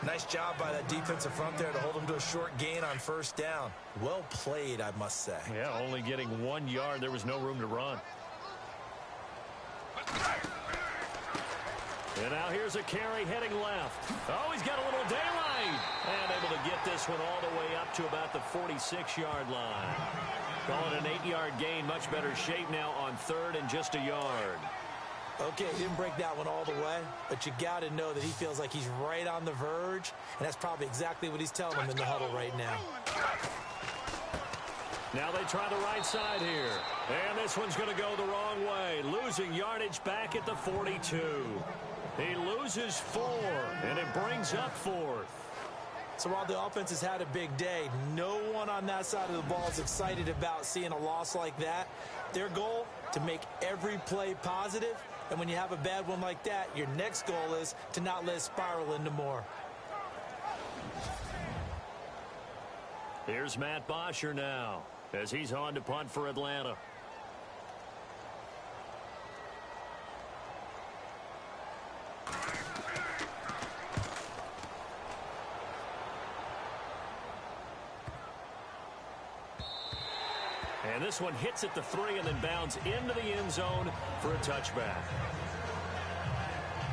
Nice job by that defensive front there to hold him to a short gain on first down. Well played, I must say. Yeah, only getting 1 yard. There was no room to run. And now here's a carry heading left. Oh, he's got a little daylight. And able to get this one all the way up to about the 46-yard line. Calling an 8-yard gain. Much better shape now on third and just a yard. Okay, didn't break that one all the way, but you got to know that he feels like he's right on the verge, and that's probably exactly what he's telling him in the huddle right now. Now they try the right side here. And this one's going to go the wrong way. Losing yardage back at the 42. He loses 4, and it brings up 4th. So while the offense has had a big day, no one on that side of the ball is excited about seeing a loss like that. Their goal, to make every play positive. And when you have a bad one like that, your next goal is to not let it spiral into more. Here's Matt Bosher now as he's on to punt for Atlanta. And this one hits at the 3 and then bounds into the end zone for a touchback.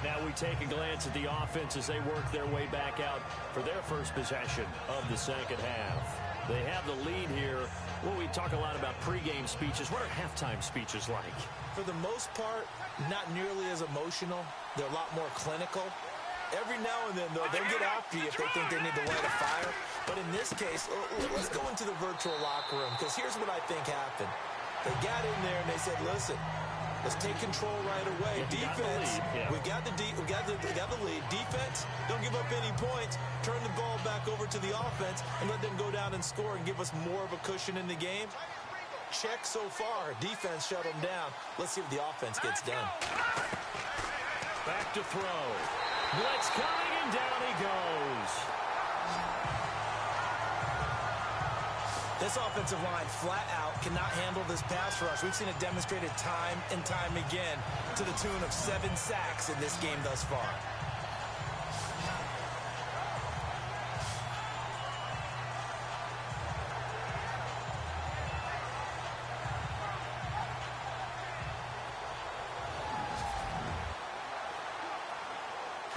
Now we take a glance at the offense as they work their way back out for their first possession of the second half. They have the lead here. Well, we talk a lot about pregame speeches. What are halftime speeches like? For the most part, not nearly as emotional. They're a lot more clinical. Every now and then, though, they'll get after you if they think they need to light a fire. But in this case, let's go into the virtual locker room, because here's what I think happened. They got in there and they said, listen, let's take control right away. Defense, we got the lead. Defense, don't give up any points. Turn the ball back over to the offense and let them go down and score and give us more of a cushion in the game. Check so far. Defense shut them down. Let's see what the offense gets done. Back to throw. Blitz coming, and down he goes. This offensive line flat out cannot handle this pass rush. We've seen it demonstrated time and time again to the tune of 7 sacks in this game thus far.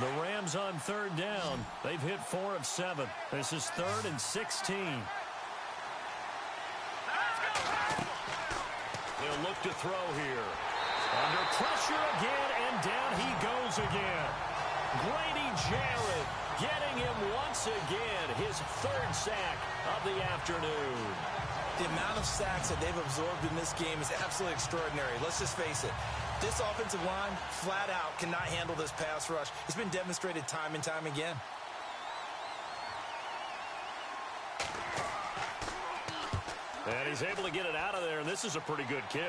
The Rams on third down. They've hit 4 of 7. This is 3rd and 16. He'll look to throw here. Under pressure again, and down he goes again. Grady Jarrett getting him once again. His 3rd sack of the afternoon. The amount of sacks that they've absorbed in this game is absolutely extraordinary. Let's just face it. This offensive line, flat out, cannot handle this pass rush. It's been demonstrated time and time again. And he's able to get it out of there, and this is a pretty good kick.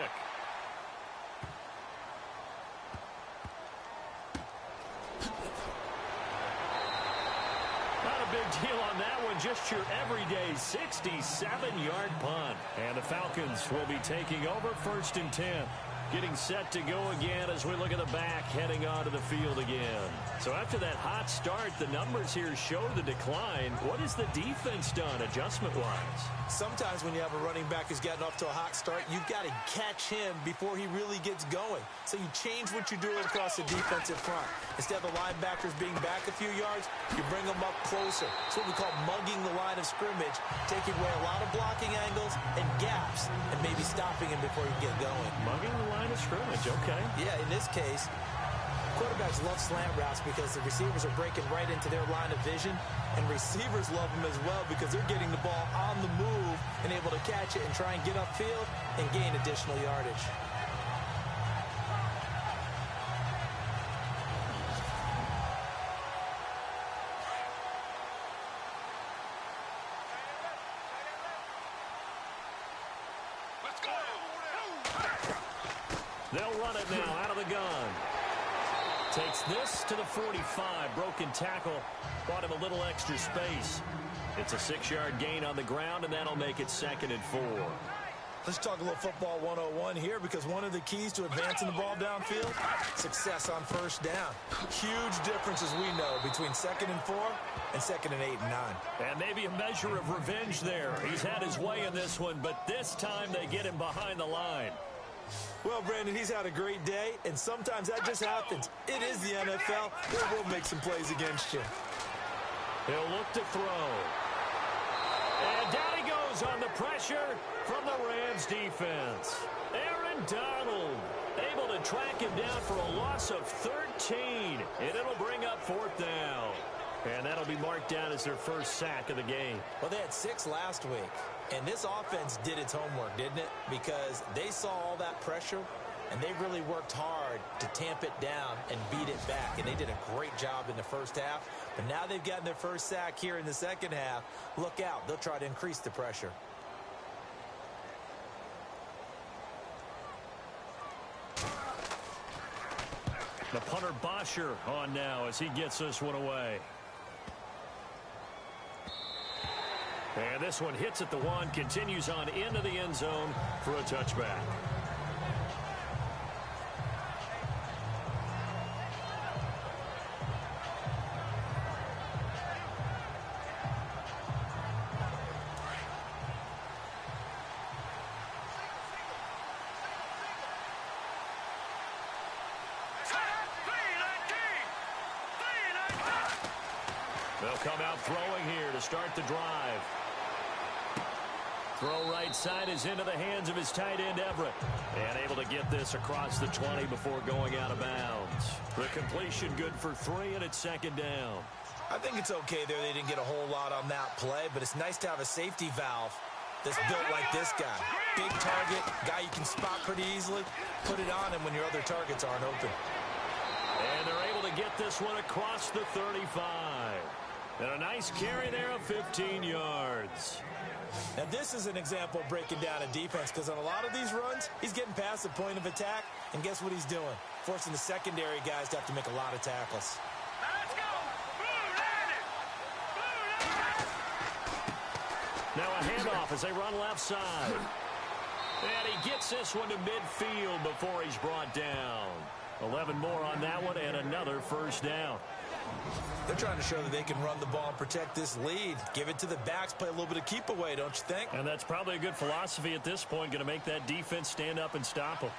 Not a big deal on that one, just your everyday 67-yard punt. And the Falcons will be taking over 1st and 10. Getting set to go again as we look at the back heading onto the field again. So after that hot start, the numbers here show the decline. What has the defense done adjustment-wise? Sometimes when you have a running back who's gotten off to a hot start, you've got to catch him before he really gets going. So you change what you do across the defensive front. Instead of the linebackers being back a few yards, you bring them up closer. It's what we call mugging the line of scrimmage, taking away a lot of blocking angles and gaps, and maybe stopping him before he can get going. Mugging the line of scrimmage, okay. Yeah, in this case, quarterbacks love slant routes because the receivers are breaking right into their line of vision, and receivers love them as well because they're getting the ball on the move and able to catch it and try and get upfield and gain additional yardage. They'll run it now out of the gun. Takes this to the 45. Broken tackle. Bought him a little extra space. It's a 6-yard gain on the ground, and that'll make it 2nd and 4. Let's talk a little football 101 here, because one of the keys to advancing the ball downfield, success on 1st down. Huge difference, as we know, between 2nd and 4 and 2nd and 8 and 9. And maybe a measure of revenge there. He's had his way in this one, but this time they get him behind the line. Well, Brandon, he's had a great day, and sometimes that just happens. It is the NFL. They will make some plays against you. He'll look to throw. And down he goes on the pressure from the Rams defense. Aaron Donald able to track him down for a loss of 13, and it'll bring up 4th down. And that'll be marked down as their first sack of the game. Well, they had 6 last week, and this offense did its homework, didn't it? Because they saw all that pressure, and they really worked hard to tamp it down and beat it back. And they did a great job in the first half. But now they've gotten their first sack here in the second half. Look out. They'll try to increase the pressure. The punter Bosher on now as he gets this one away. And this one hits at the 1, continues on into the end zone for a touchback. They'll come out throwing here to start the drive. Throw right side is into the hands of his tight end, Everett. And able to get this across the 20 before going out of bounds. The completion good for 3, and it's 2nd down. I think it's okay there. They didn't get a whole lot on that play, but it's nice to have a safety valve that's built like this guy. Big target, guy you can spot pretty easily. Put it on him when your other targets aren't open. And they're able to get this one across the 35. And a nice carry there of 15 yards. Now, this is an example of breaking down a defense, because on a lot of these runs, he's getting past the point of attack, and guess what he's doing? Forcing the secondary guys to have to make a lot of tackles. Let's go! Now a handoff as they run left side. And he gets this one to midfield before he's brought down. 11 more on that one, and another first down. They're trying to show that they can run the ball and protect this lead. Give it to the backs, play a little bit of keep away, don't you think? And that's probably a good philosophy at this point, going to make that defense stand up and stop them.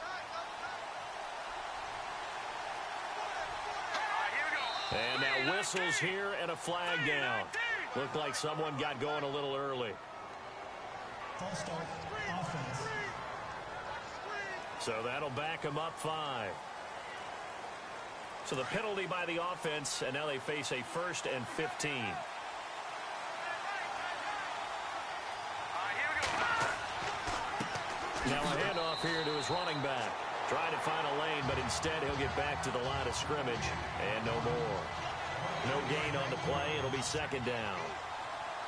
And now whistles here and a flag down. Looked like someone got going a little early. False start, offense. So that'll back them up 5. So the penalty by the offense, and now they face a 1st and 15. Now a handoff here to his running back. Trying to find a lane, but instead he'll get back to the line of scrimmage, and no more. No gain on the play. It'll be 2nd down.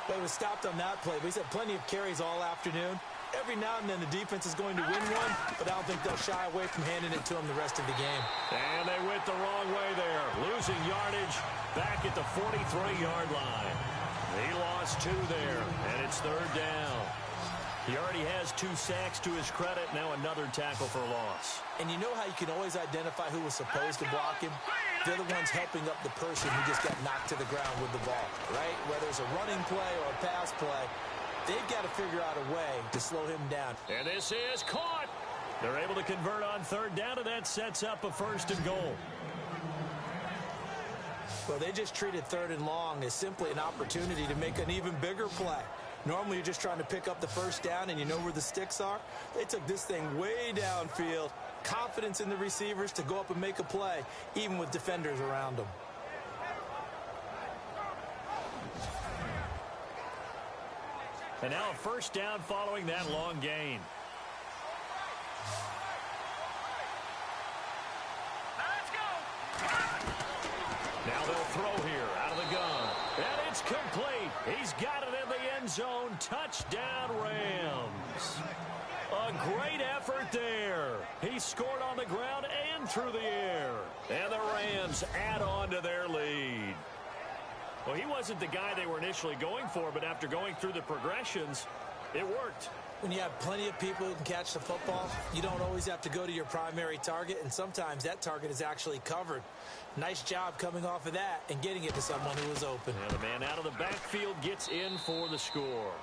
Well, he was stopped on that play, but he's had plenty of carries all afternoon. Every now and then the defense is going to win one, but I don't think they'll shy away from handing it to him the rest of the game. And they went the wrong way there, losing yardage back at the 43-yard line. He lost 2 there, and it's 3rd down. He already has 2 sacks to his credit, now another tackle for loss. And you know how you can always identify who was supposed to block him? They're the ones helping up the person who just got knocked to the ground with the ball, right? Whether it's a running play or a pass play, they've got to figure out a way to slow him down. And this is caught. They're able to convert on 3rd down, and that sets up a 1st and goal. Well, they just treated 3rd and long as simply an opportunity to make an even bigger play. Normally, you're just trying to pick up the 1st down, and you know where the sticks are. They took this thing way downfield. Confidence in the receivers to go up and make a play, even with defenders around them. And now a 1st down following that long gain. Let's go. Now they'll throw here out of the gun. And it's complete. He's got it in the end zone. Touchdown, Rams. A great effort there. He scored on the ground and through the air. And the Rams add on to their lead. Well, he wasn't the guy they were initially going for, but after going through the progressions, it worked. When you have plenty of people who can catch the football, you don't always have to go to your primary target, and sometimes that target is actually covered. Nice job coming off of that and getting it to someone who was open. And the man out of the backfield gets in for the score.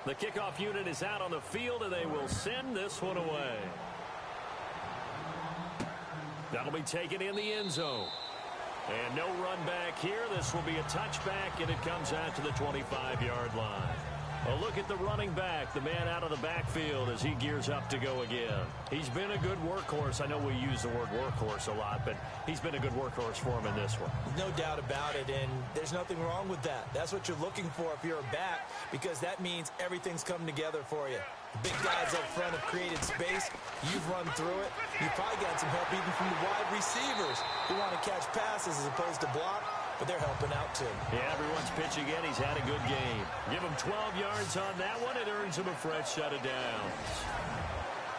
The kickoff unit is out on the field, and they will send this one away. That'll be taken in the end zone. And no run back here. This will be a touchback, and it comes out to the 25-yard line. A look at the running back, the man out of the backfield as he gears up to go again. He's been a good workhorse. I know we use the word workhorse a lot, but he's been a good workhorse for him in this one. No doubt about it, and there's nothing wrong with that. That's what you're looking for if you're a back, because that means everything's coming together for you. The big guys up front have created space. You've run through it. You've probably got some help even from the wide receivers who want to catch passes as opposed to block, but they're helping out too. Yeah, everyone's pitching in. He's had a good game. Give him 12 yards on that one. It earns him a fresh set of downs.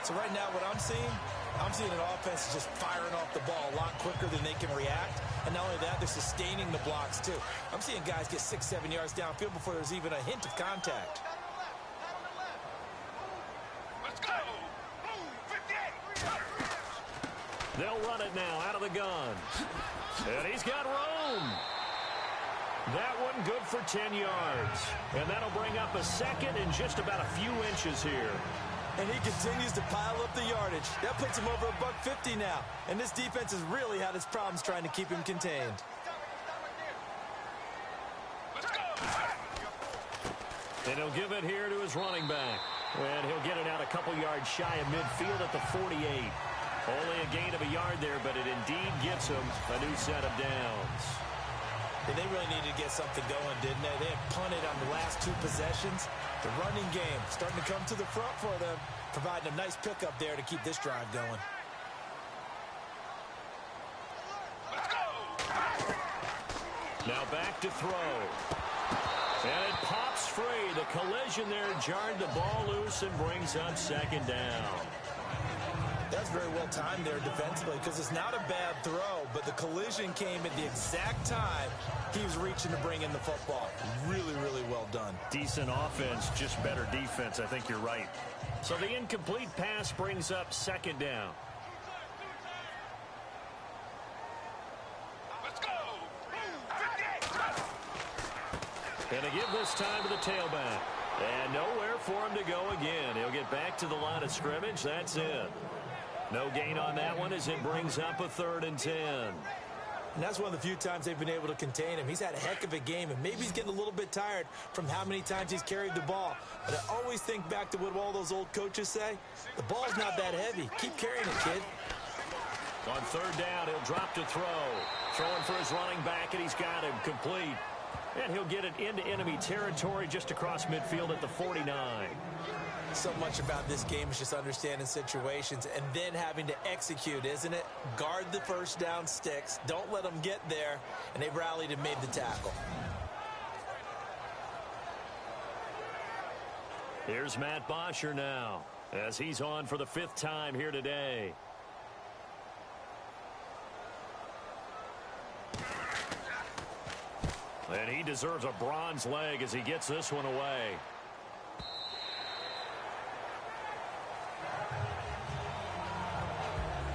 So right now what I'm seeing an offense just firing off the ball a lot quicker than they can react. And not only that, they're sustaining the blocks too. I'm seeing guys get 6-7 yards downfield before there's even a hint of contact. Let's go. Move, 58. They'll run it now out of the gun. And he's got room. That one good for 10 yards. And that'll bring up a second and just about a few inches here. And he continues to pile up the yardage. That puts him over $150 now. And this defense has really had its problems trying to keep him contained. Let's go. And he'll give it here to his running back. And he'll get it out a couple yards shy of midfield at the 48. Only a gain of a yard there, but it indeed gets him a new set of downs. And they really needed to get something going, didn't they? They had punted on the last 2 possessions. The running game starting to come to the front for them, providing a nice pickup there to keep this drive going. Let's go. Now back to throw. And it pops free. The collision there jarred the ball loose and brings up 2nd down. That's very well timed there defensively because it's not a bad throw, but the collision came at the exact time he was reaching to bring in the football. Really, really well done. Decent offense, just better defense. I think you're right. So the incomplete pass brings up 2nd down. Let's go. Move, 58. And they give this time to the tailback. And nowhere for him to go again. He'll get back to the line of scrimmage. That's it. No gain on that one as it brings up a 3rd and 10. And that's one of the few times they've been able to contain him. He's had a heck of a game, and maybe he's getting a little bit tired from how many times he's carried the ball. But I always think back to what all those old coaches say. The ball's not that heavy. Keep carrying it, kid. On 3rd down, he'll drop to throw. Throwing for his running back, and he's got him complete. And he'll get it into enemy territory just across midfield at the 49. So much about this game is just understanding situations and then having to execute, isn't it? Guard the first down sticks. Don't let them get there. And they rallied and made the tackle. Here's Matt Bosher now as he's on for the 5th time here today. And he deserves a bronze leg as he gets this one away.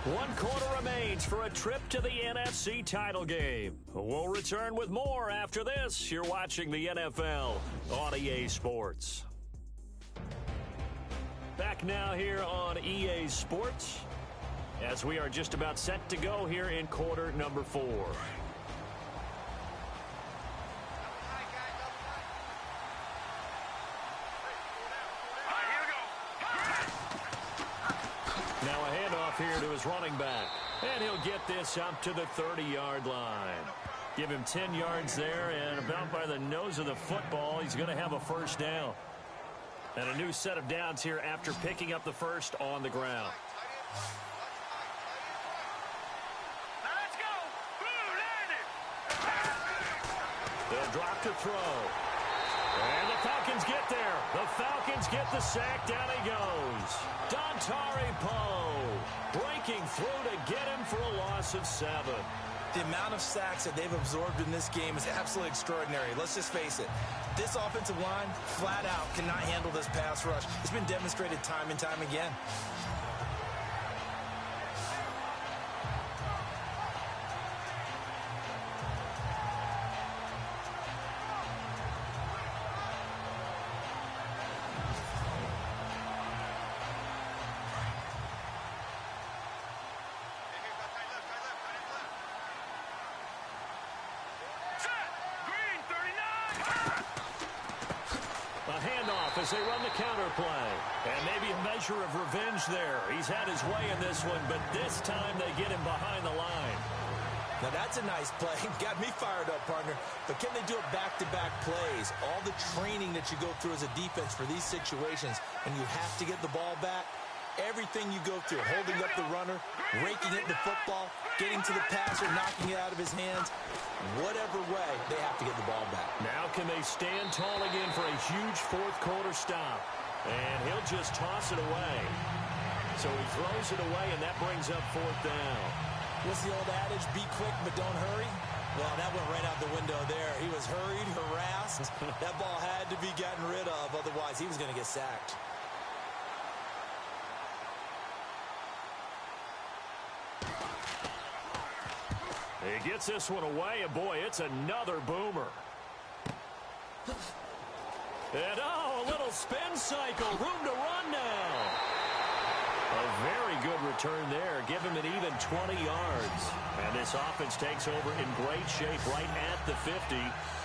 One quarter remains for a trip to the NFC title game. We'll return with more after this. You're watching the NFL on EA Sports. Back now here on EA Sports as we are just about set to go here in quarter number 4. Now a handoff here to his running back. And he'll get this up to the 30-yard line. Give him 10 yards there, and about by the nose of the football, he's going to have a first down. And a new set of downs here after picking up the first on the ground. Now let's go. They'll drop to throw. And the Falcons get there. The Falcons get the sack. Down he goes. Dontari Poe breaking through to get him for a loss of 7. The amount of sacks that they've absorbed in this game is absolutely extraordinary. Let's just face it. This offensive line, flat out, cannot handle this pass rush. It's been demonstrated time and time again. As they run the counter play. And maybe a measure of revenge there. He's had his way in this one, but this time they get him behind the line. Now that's a nice play. Got me fired up, partner. But can they do it back-to-back plays? All the training that you go through as a defense for these situations, and you have to get the ball back. Everything you go through, holding up the runner, raking it the football, getting to the passer, knocking it out of his hands. Whatever way, they have to get the ball back. Now can they stand tall again for a huge fourth quarter stop? And he'll just toss it away. So he throws it away, and that brings up 4th down. What's the old adage? Be quick, but don't hurry. Well, that went right out the window there. He was hurried, harassed. That ball had to be gotten rid of. Otherwise, he was going to get sacked. He gets this one away, and boy, it's another boomer. And a little spin cycle, room to run now. A very good return there. Give him an even 20 yards. And this offense takes over in great shape right at the 50,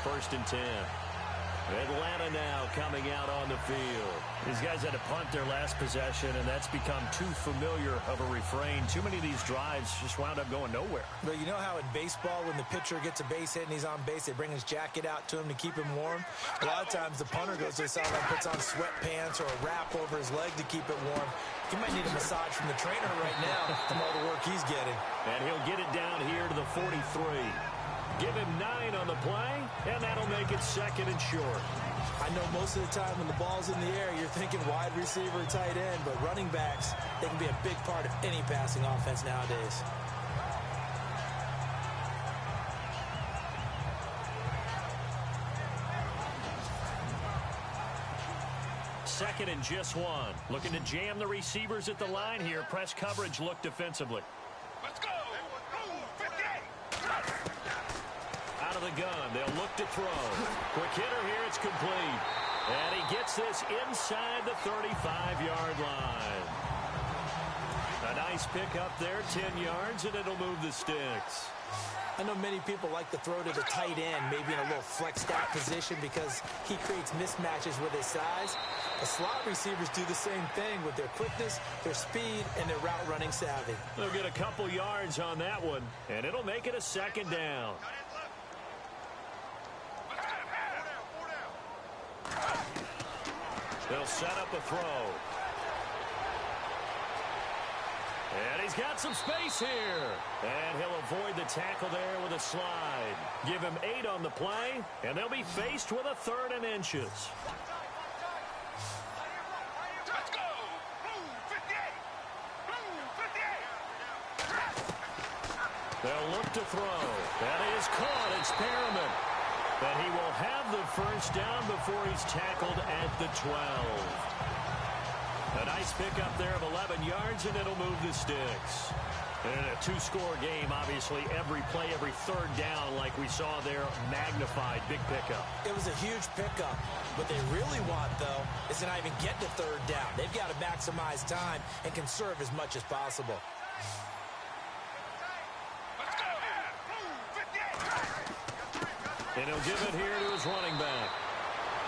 1st and 10. Atlanta now coming out on the field. These guys had to punt their last possession, and that's become too familiar of a refrain. Too many of these drives just wound up going nowhere. But you know how in baseball, when the pitcher gets a base hit and he's on base, they bring his jacket out to him to keep him warm? A lot of times the punter goes to the sideline, puts on sweatpants or a wrap over his leg to keep it warm. He might need a massage from the trainer right now from all the work he's getting. And he'll get it down here to the 43. Give him 9 on the play, and that'll make it 2nd and short. I know most of the time when the ball's in the air, you're thinking wide receiver, tight end, but running backs, they can be a big part of any passing offense nowadays. Second and just 1. Looking to jam the receivers at the line here. Press coverage look defensively. Let's go. 58. Out of the gun, they'll look to throw. Quick hitter here, it's complete. And he gets this inside the 35-yard line. A nice pick up there, 10 yards, and it'll move the sticks. I know many people like to throw to the tight end, maybe in a little flexed out position because he creates mismatches with his size. The slot receivers do the same thing with their quickness, their speed, and their route running savvy. They'll get a couple yards on that one, and it'll make it a 2nd down. Let's They'll set up a throw. And he's got some space here. And he'll avoid the tackle there with a slide. Give him 8 on the play, and they'll be faced with a 3rd and inches. Let's go. Blue 58. Blue 58. They'll look to throw. That is caught. It's Perriman. But he will have the first down before he's tackled at the 12. A nice pickup there of 11 yards, and it'll move the sticks. In a 2-score game, obviously, every play, every 3rd down, like we saw there, magnified. Big pickup. It was a huge pickup. What they really want, though, is to not even get to 3rd down. They've got to maximize time and conserve as much as possible. Let's go. Blue 58. And he'll give it here to his running back.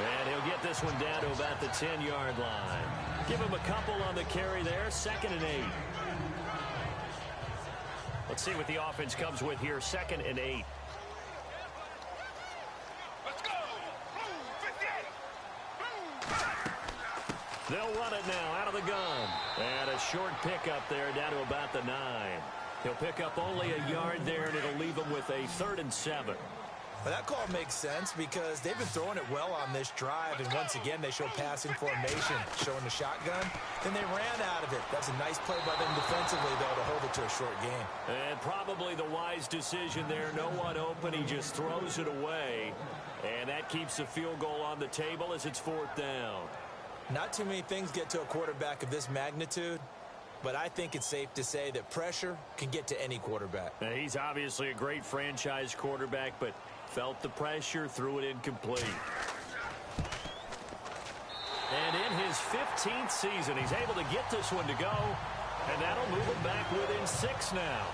And he'll get this one down to about the 10-yard line. Give him a couple on the carry there. 2nd and 8. Let's see what the offense comes with here. 2nd and 8. Let's go. Blue 58. They'll run it now out of the gun. And a short pickup there down to about the 9. He'll pick up only a yard there, and it'll leave him with a 3rd and 7. Well, that call makes sense because they've been throwing it well on this drive, and once again, they show passing formation, showing the shotgun. Then they ran out of it. That's a nice play by them defensively, though, to hold it to a short game. And probably the wise decision there. No one open. He just throws it away. And that keeps the field goal on the table as it's 4th down. Not too many things get to a quarterback of this magnitude, but I think it's safe to say that pressure can get to any quarterback. Now, he's obviously a great franchise quarterback, but felt the pressure, threw it incomplete. And in his 15th season, he's able to get this one to go, and that'll move him back within 6 now.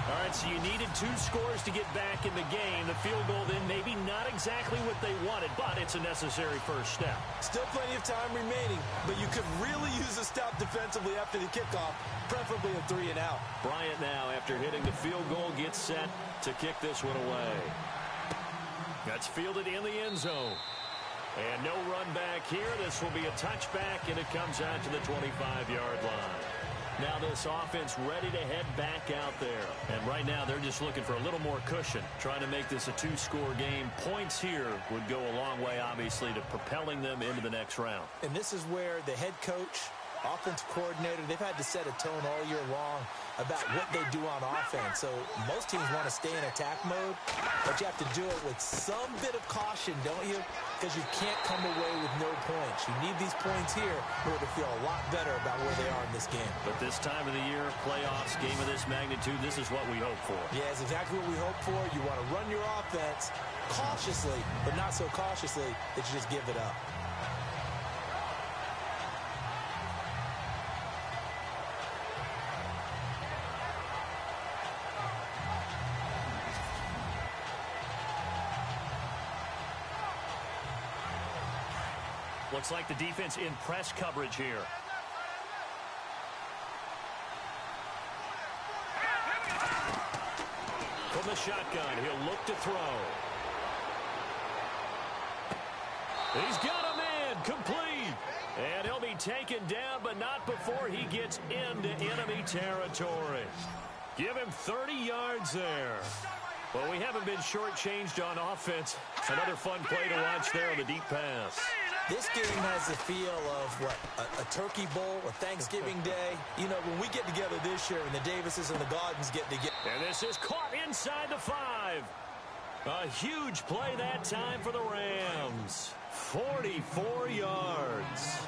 All right, so you needed 2 scores to get back in the game. The field goal then maybe not exactly what they wanted, but it's a necessary first step. Still plenty of time remaining, but you could really use a stop defensively after the kickoff, preferably a 3 and out. Bryant now, after hitting the field goal, gets set to kick this one away. That's fielded in the end zone. And no run back here. This will be a touchback, and it comes out to the 25-yard line. Now this offense ready to head back out there. And right now they're just looking for a little more cushion, trying to make this a 2-score game. Points here would go a long way, obviously, to propelling them into the next round. And this is where the head coach, offensive coordinator, they've had to set a tone all year long about what they do on offense. So most teams want to stay in attack mode, but you have to do it with some bit of caution, don't you? Because you can't come away with no points. You need these points here in order to feel a lot better about where they are in this game. But this time of the year, playoffs, game of this magnitude, this is what we hope for. Yeah, it's exactly what we hope for. You want to run your offense cautiously, but not so cautiously that you just give it up. Looks like the defense in press coverage here. From the shotgun, he'll look to throw. He's got a man, complete. And he'll be taken down, but not before he gets into enemy territory. Give him 30 yards there. Well, we haven't been shortchanged on offense. Another fun play to watch there on the deep pass. This game has the feel of, what, a turkey bowl, a Thanksgiving day. You know, when we get together this year and the Davises and the Gardens get together. And this is caught inside the 5. A huge play that time for the Rams. 44 yards.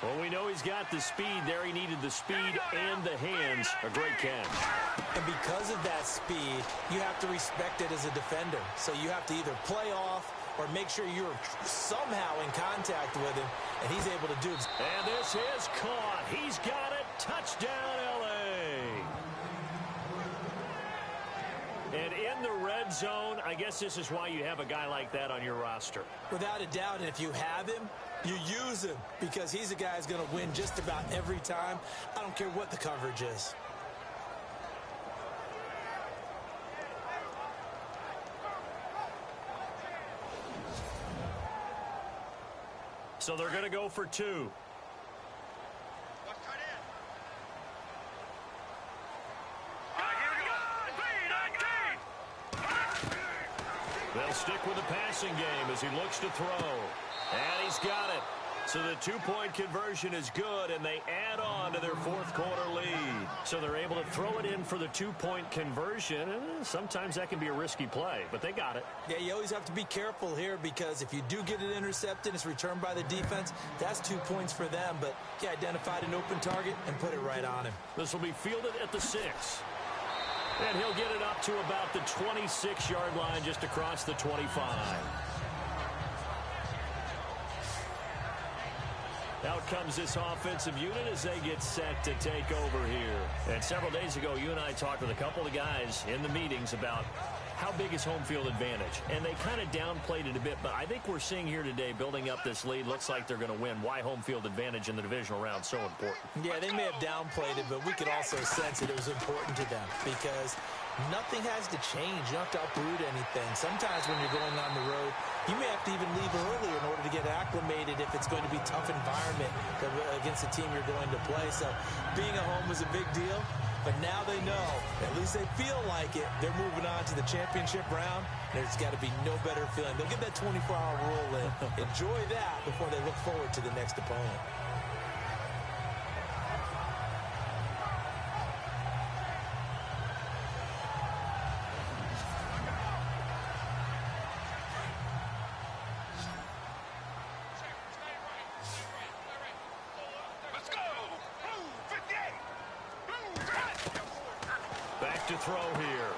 Well, we know he's got the speed there. He needed the speed and the hands. A great catch. And because of that speed, you have to respect it as a defender. So you have to either play off or make sure you're somehow in contact with him, and he's able to do it. And this is caught. He's got it. Touchdown, L.A. And in the red zone, I guess this is why you have a guy like that on your roster. Without a doubt, and if you have him, you use him because he's a guy who's going to win just about every time. I don't care what the coverage is. So they're going to go for 2. They'll stick with the passing game as he looks to throw. And he's got it. So the 2-point conversion is good, and they add on to their fourth quarter lead. So they're able to throw it in for the 2-point conversion. Sometimes that can be a risky play, but they got it. Yeah, you always have to be careful here because if you do get it intercepted, it's returned by the defense. That's 2 points for them, but he identified an open target and put it right on him. This will be fielded at the 6. And he'll get it up to about the 26-yard line just across the 25. Out comes this offensive unit as they get set to take over here. And several days ago, you and I talked with a couple of guys in the meetings about how big is home field advantage. And they kind of downplayed it a bit, but I think we're seeing here today, building up this lead, looks like they're going to win. Why home field advantage in the divisional round so important? Yeah, they may have downplayed it, but we could also sense that it was important to them because nothing has to change. You don't have to uproot anything. Sometimes when you're going on the road, you may have to even leave earlier in order to get acclimated if it's going to be a tough environment against the team you're going to play. So being at home was a big deal. But now they know, at least they feel like it, they're moving on to the championship round. There's got to be no better feeling. They'll get that 24-hour rule in. Enjoy that before they look forward to the next opponent. To throw here.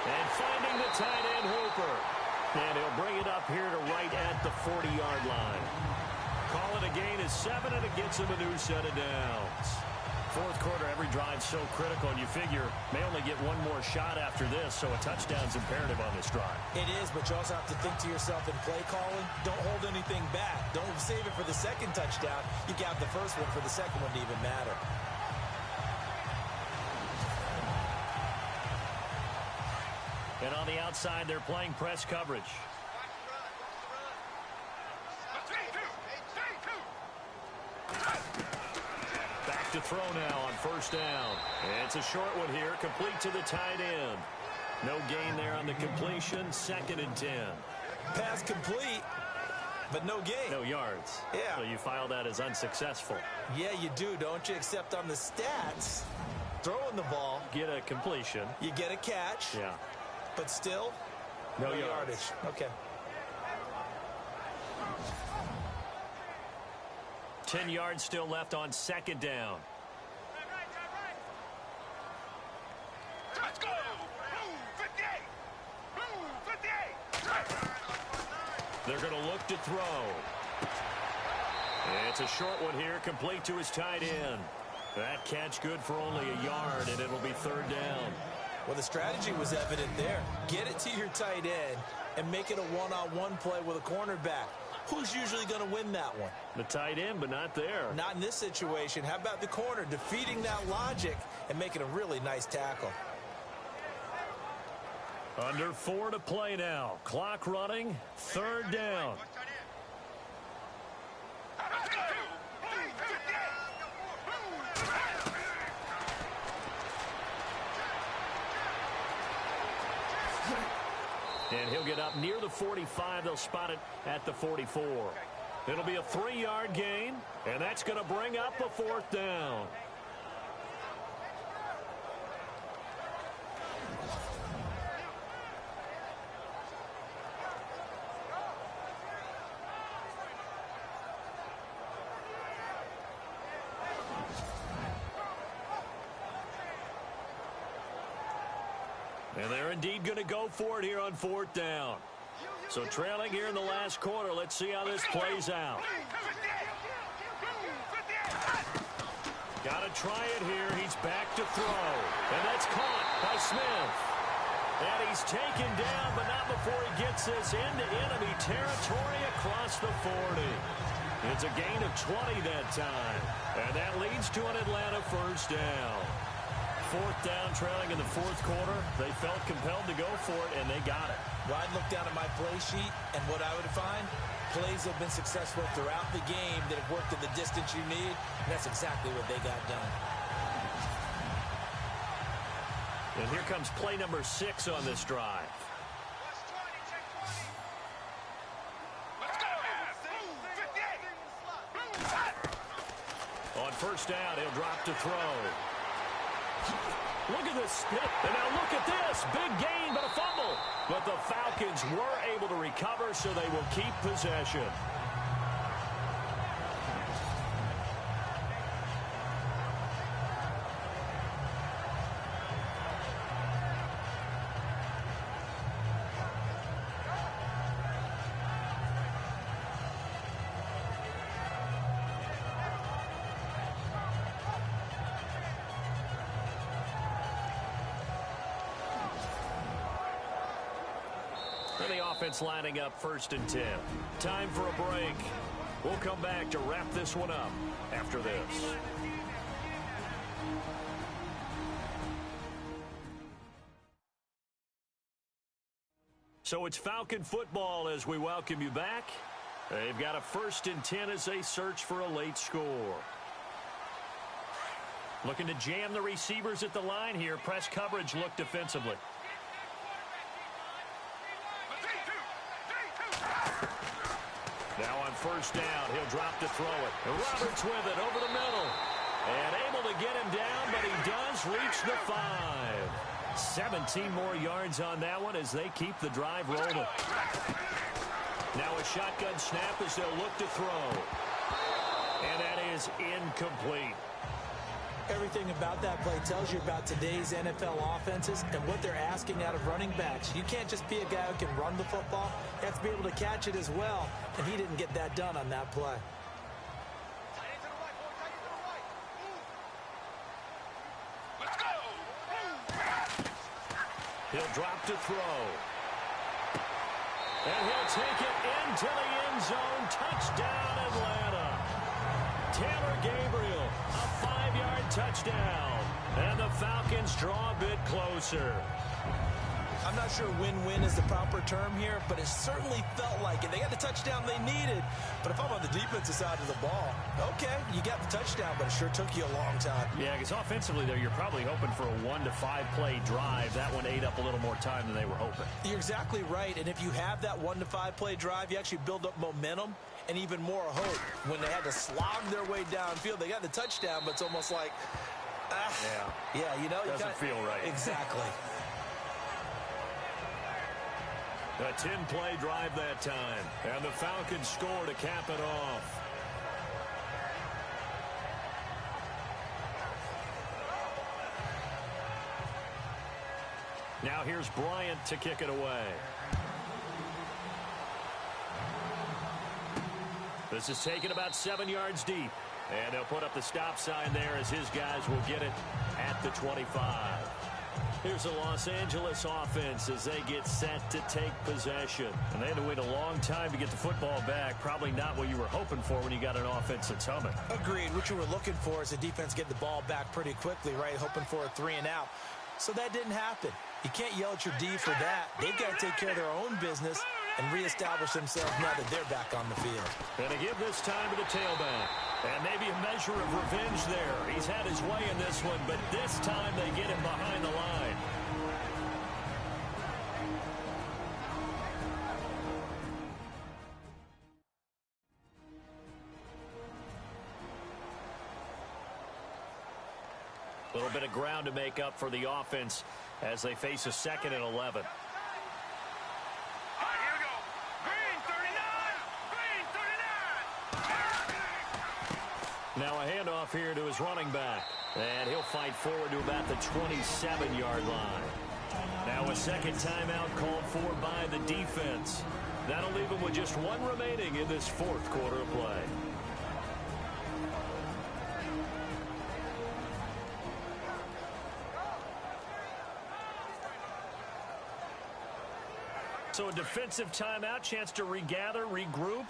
And finding the tight end Hooper. And he'll bring it up here to right at the 40-yard line. Call it a gain of 7, and it gets him a new set of downs. Fourth quarter, every drive's so critical, and you figure may only get one more shot after this, so a touchdown's imperative on this drive. It is, but you also have to think to yourself in play calling, don't hold anything back. Don't save it for the second touchdown. You got the first one for the second one to even matter. And on the outside, they're playing press coverage. Back to throw now on first down. It's a short one here, complete to the tight end. No gain there on the completion, 2nd and 10. Pass complete, but no gain. No yards. Yeah. So you file that as unsuccessful. Yeah, you do, don't you? Except on the stats, throwing the ball. Get a completion. You get a catch. Yeah. But still, no yardage. Okay. 10 yards still left on 2nd down. Let's go! 58! They're going to look to throw. It's a short one here, complete to his tight end. That catch good for only a yard, and it'll be 3rd down. Well, the strategy was evident there. Get it to your tight end and make it a one-on-one play with a cornerback. Who's usually going to win that one? The tight end, but not there. Not in this situation. How about the corner defeating that logic and making a really nice tackle? Under 4 to play now. Clock running. 3rd down. And he'll get up near the 45. They'll spot it at the 44. It'll be a 3-yard gain, and that's going to bring up a 4th down. And they're indeed going to go for it here on 4th down. So trailing here in the last quarter. Let's see how this plays out. Got to try it here. He's back to throw. And that's caught by Smith. And he's taken down, but not before he gets this into enemy territory across the 40. It's a gain of 20 that time. And that leads to an Atlanta 1st down. 4th down, trailing in the 4th quarter. They felt compelled to go for it, and they got it. Well, I'd look down at my play sheet, and what I would find, plays have been successful throughout the game that have worked in the distance you need, and that's exactly what they got done. And here comes play number 6 on this drive. On 1st down, he'll drop to throw. Look at this spin. And now look at this. Big gain, but a fumble. But the Falcons were able to recover, so they will keep possession. And the offense lining up 1st and 10. Time for a break. We'll come back to wrap this one up after this. So it's Falcon football as we welcome you back. They've got a 1st and 10 as they search for a late score. Looking to jam the receivers at the line here. Press coverage look defensively. Now on 1st down, he'll drop to throw it. Roberts with it over the middle. And able to get him down, but he does reach the 5. 17 more yards on that one as they keep the drive rolling. Now a shotgun snap as they'll look to throw. And that is incomplete. Everything about that play tells you about today's NFL offenses and what they're asking out of running backs. You can't just be a guy who can run the football. You have to be able to catch it as well, and he didn't get that done on that play. He'll drop to throw. And he'll take it into the end zone. Touchdown, Atlanta. Taylor Gabriel, a 5-yard touchdown. And the Falcons draw a bit closer. I'm not sure win-win is the proper term here, but it certainly felt like it. They got the touchdown they needed, but if I'm on the defensive side of the ball, okay, you got the touchdown, but it sure took you a long time. Yeah, because offensively, though, you're probably hoping for a 1 to 5 play drive. That one ate up a little more time than they were hoping. You're exactly right, and if you have that 1 to 5 play drive, you actually build up momentum and even more hope. When they had to slog their way downfield, they got the touchdown, but it's almost like, yeah, you know, doesn't feel right. Exactly. A 10-play drive that time. And the Falcons score to cap it off. Now here's Bryant to kick it away. This is taken about 7 yards deep. And they'll put up the stop sign there as his guys will get it at the 25. Here's the Los Angeles offense as they get set to take possession. And they had to wait a long time to get the football back. Probably not what you were hoping for when you got an offense that's humming. Agreed. What you were looking for is the defense get the ball back pretty quickly, right? Hoping for a 3 and out. So that didn't happen. You can't yell at your D for that. They've got to take care of their own business and reestablish themselves now that they're back on the field. And to give this time to the tailback. And maybe a measure of revenge there. He's had his way in this one, but this time they get him behind the line. A little bit of ground to make up for the offense as they face a 2nd and 11. Now a handoff here to his running back. And he'll fight forward to about the 27-yard line. Now a second timeout called for by the defense. That'll leave him with just 1 remaining in this 4th quarter of play. So a defensive timeout, chance to regather, regroup,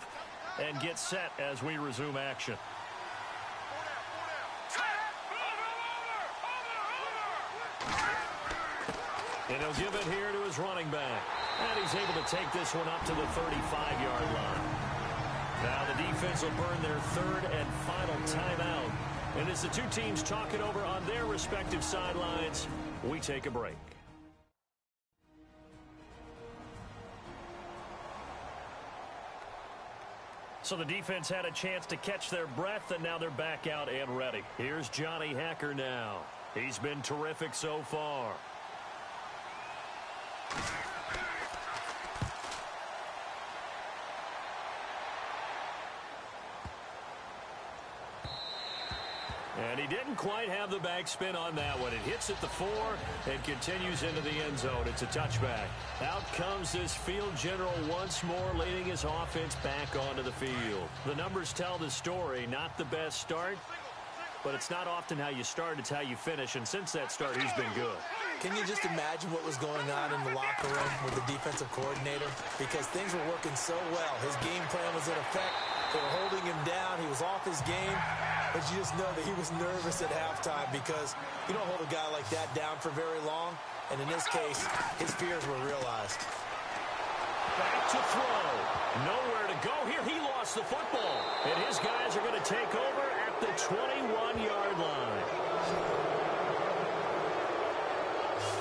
and get set as we resume action. And he'll give it here to his running back. And he's able to take this one up to the 35-yard line. Now the defense will burn their third and final timeout. And as the two teams talk it over on their respective sidelines, we take a break. So the defense had a chance to catch their breath, and now they're back out and ready. Here's Johnny Hacker now. He's been terrific so far. And he didn't quite have the backspin on that one. It hits at the 4 and continues into the end zone. It's a touchback. Out comes this field general once more, leading his offense back onto the field. The numbers tell the story. Not the best start, but it's not often how you start, it's how you finish. And since that start, he's been good. Can you just imagine what was going on in the locker room with the defensive coordinator? Because things were working so well. His game plan was in effect. They were holding him down. He was off his game. But you just know that he was nervous at halftime because you don't hold a guy like that down for very long. And in this case, his fears were realized. Back to throw. Nowhere to go here. He lost the football. And his guys are going to take over at the 21-yard line.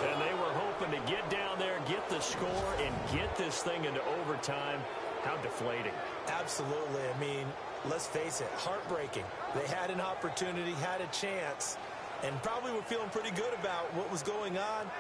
And they were hoping to get down there, get the score, and get this thing into overtime. How deflating. Absolutely. I mean, let's face it, heartbreaking. They had an opportunity, had a chance, and probably were feeling pretty good about what was going on,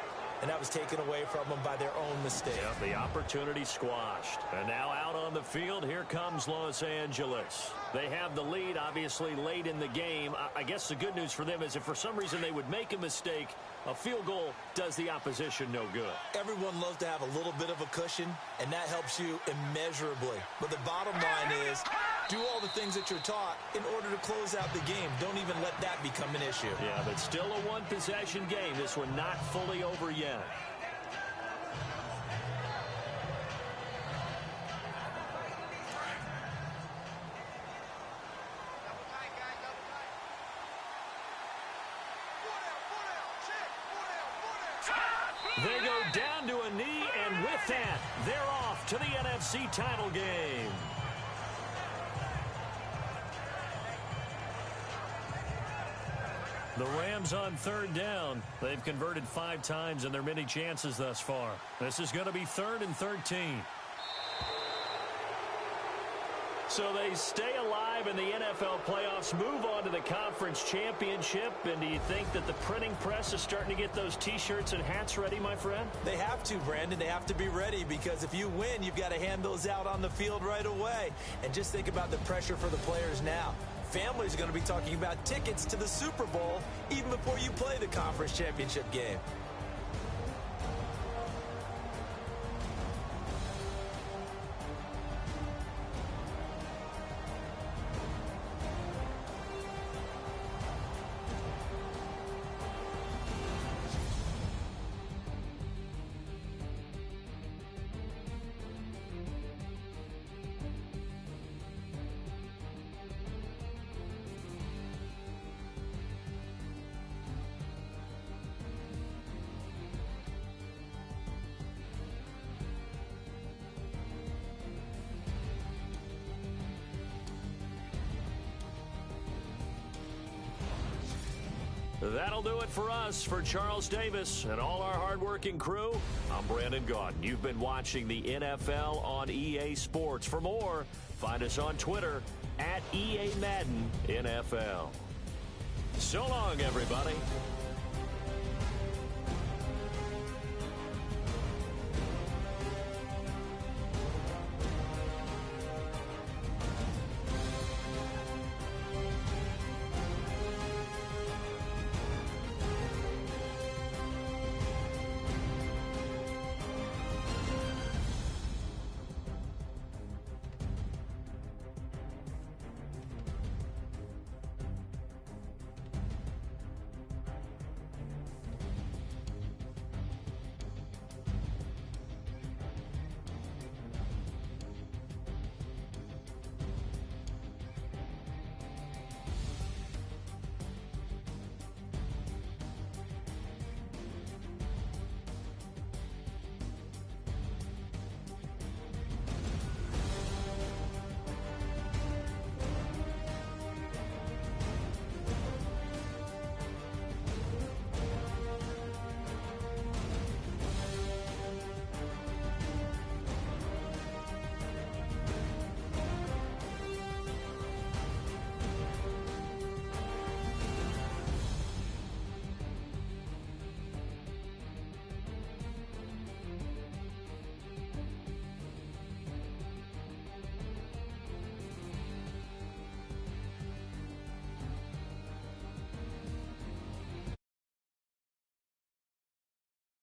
and that was taken away from them by their own mistake. Yep, the opportunity squashed. And now out on the field, here comes Los Angeles. They have the lead, obviously, late in the game. I guess the good news for them is if for some reason they would make a mistake, a field goal does the opposition no good. Everyone loves to have a little bit of a cushion, and that helps you immeasurably. But the bottom line is, do all the things that you're taught in order to close out the game. Don't even let that become an issue. Yeah, but still a one-possession game. This one not fully over yet. They go down to a knee, and with that, they're off to the NFC title game. The Rams on third down. They've converted 5 times in their many chances thus far. This is going to be 3rd and 13. So they stay alive in the NFL playoffs, move on to the conference championship. And do you think that the printing press is starting to get those T-shirts and hats ready, my friend? They have to, Brandon. They have to be ready because if you win, you've got to hand those out on the field right away. And just think about the pressure for the players now. Families are going to be talking about tickets to the Super Bowl even before you play the conference championship game. That'll do it for us. For Charles Davis and all our hardworking crew, I'm Brandon Gaudin. You've been watching the NFL on EA Sports. For more, find us on Twitter @EA Madden NFL. So long, everybody.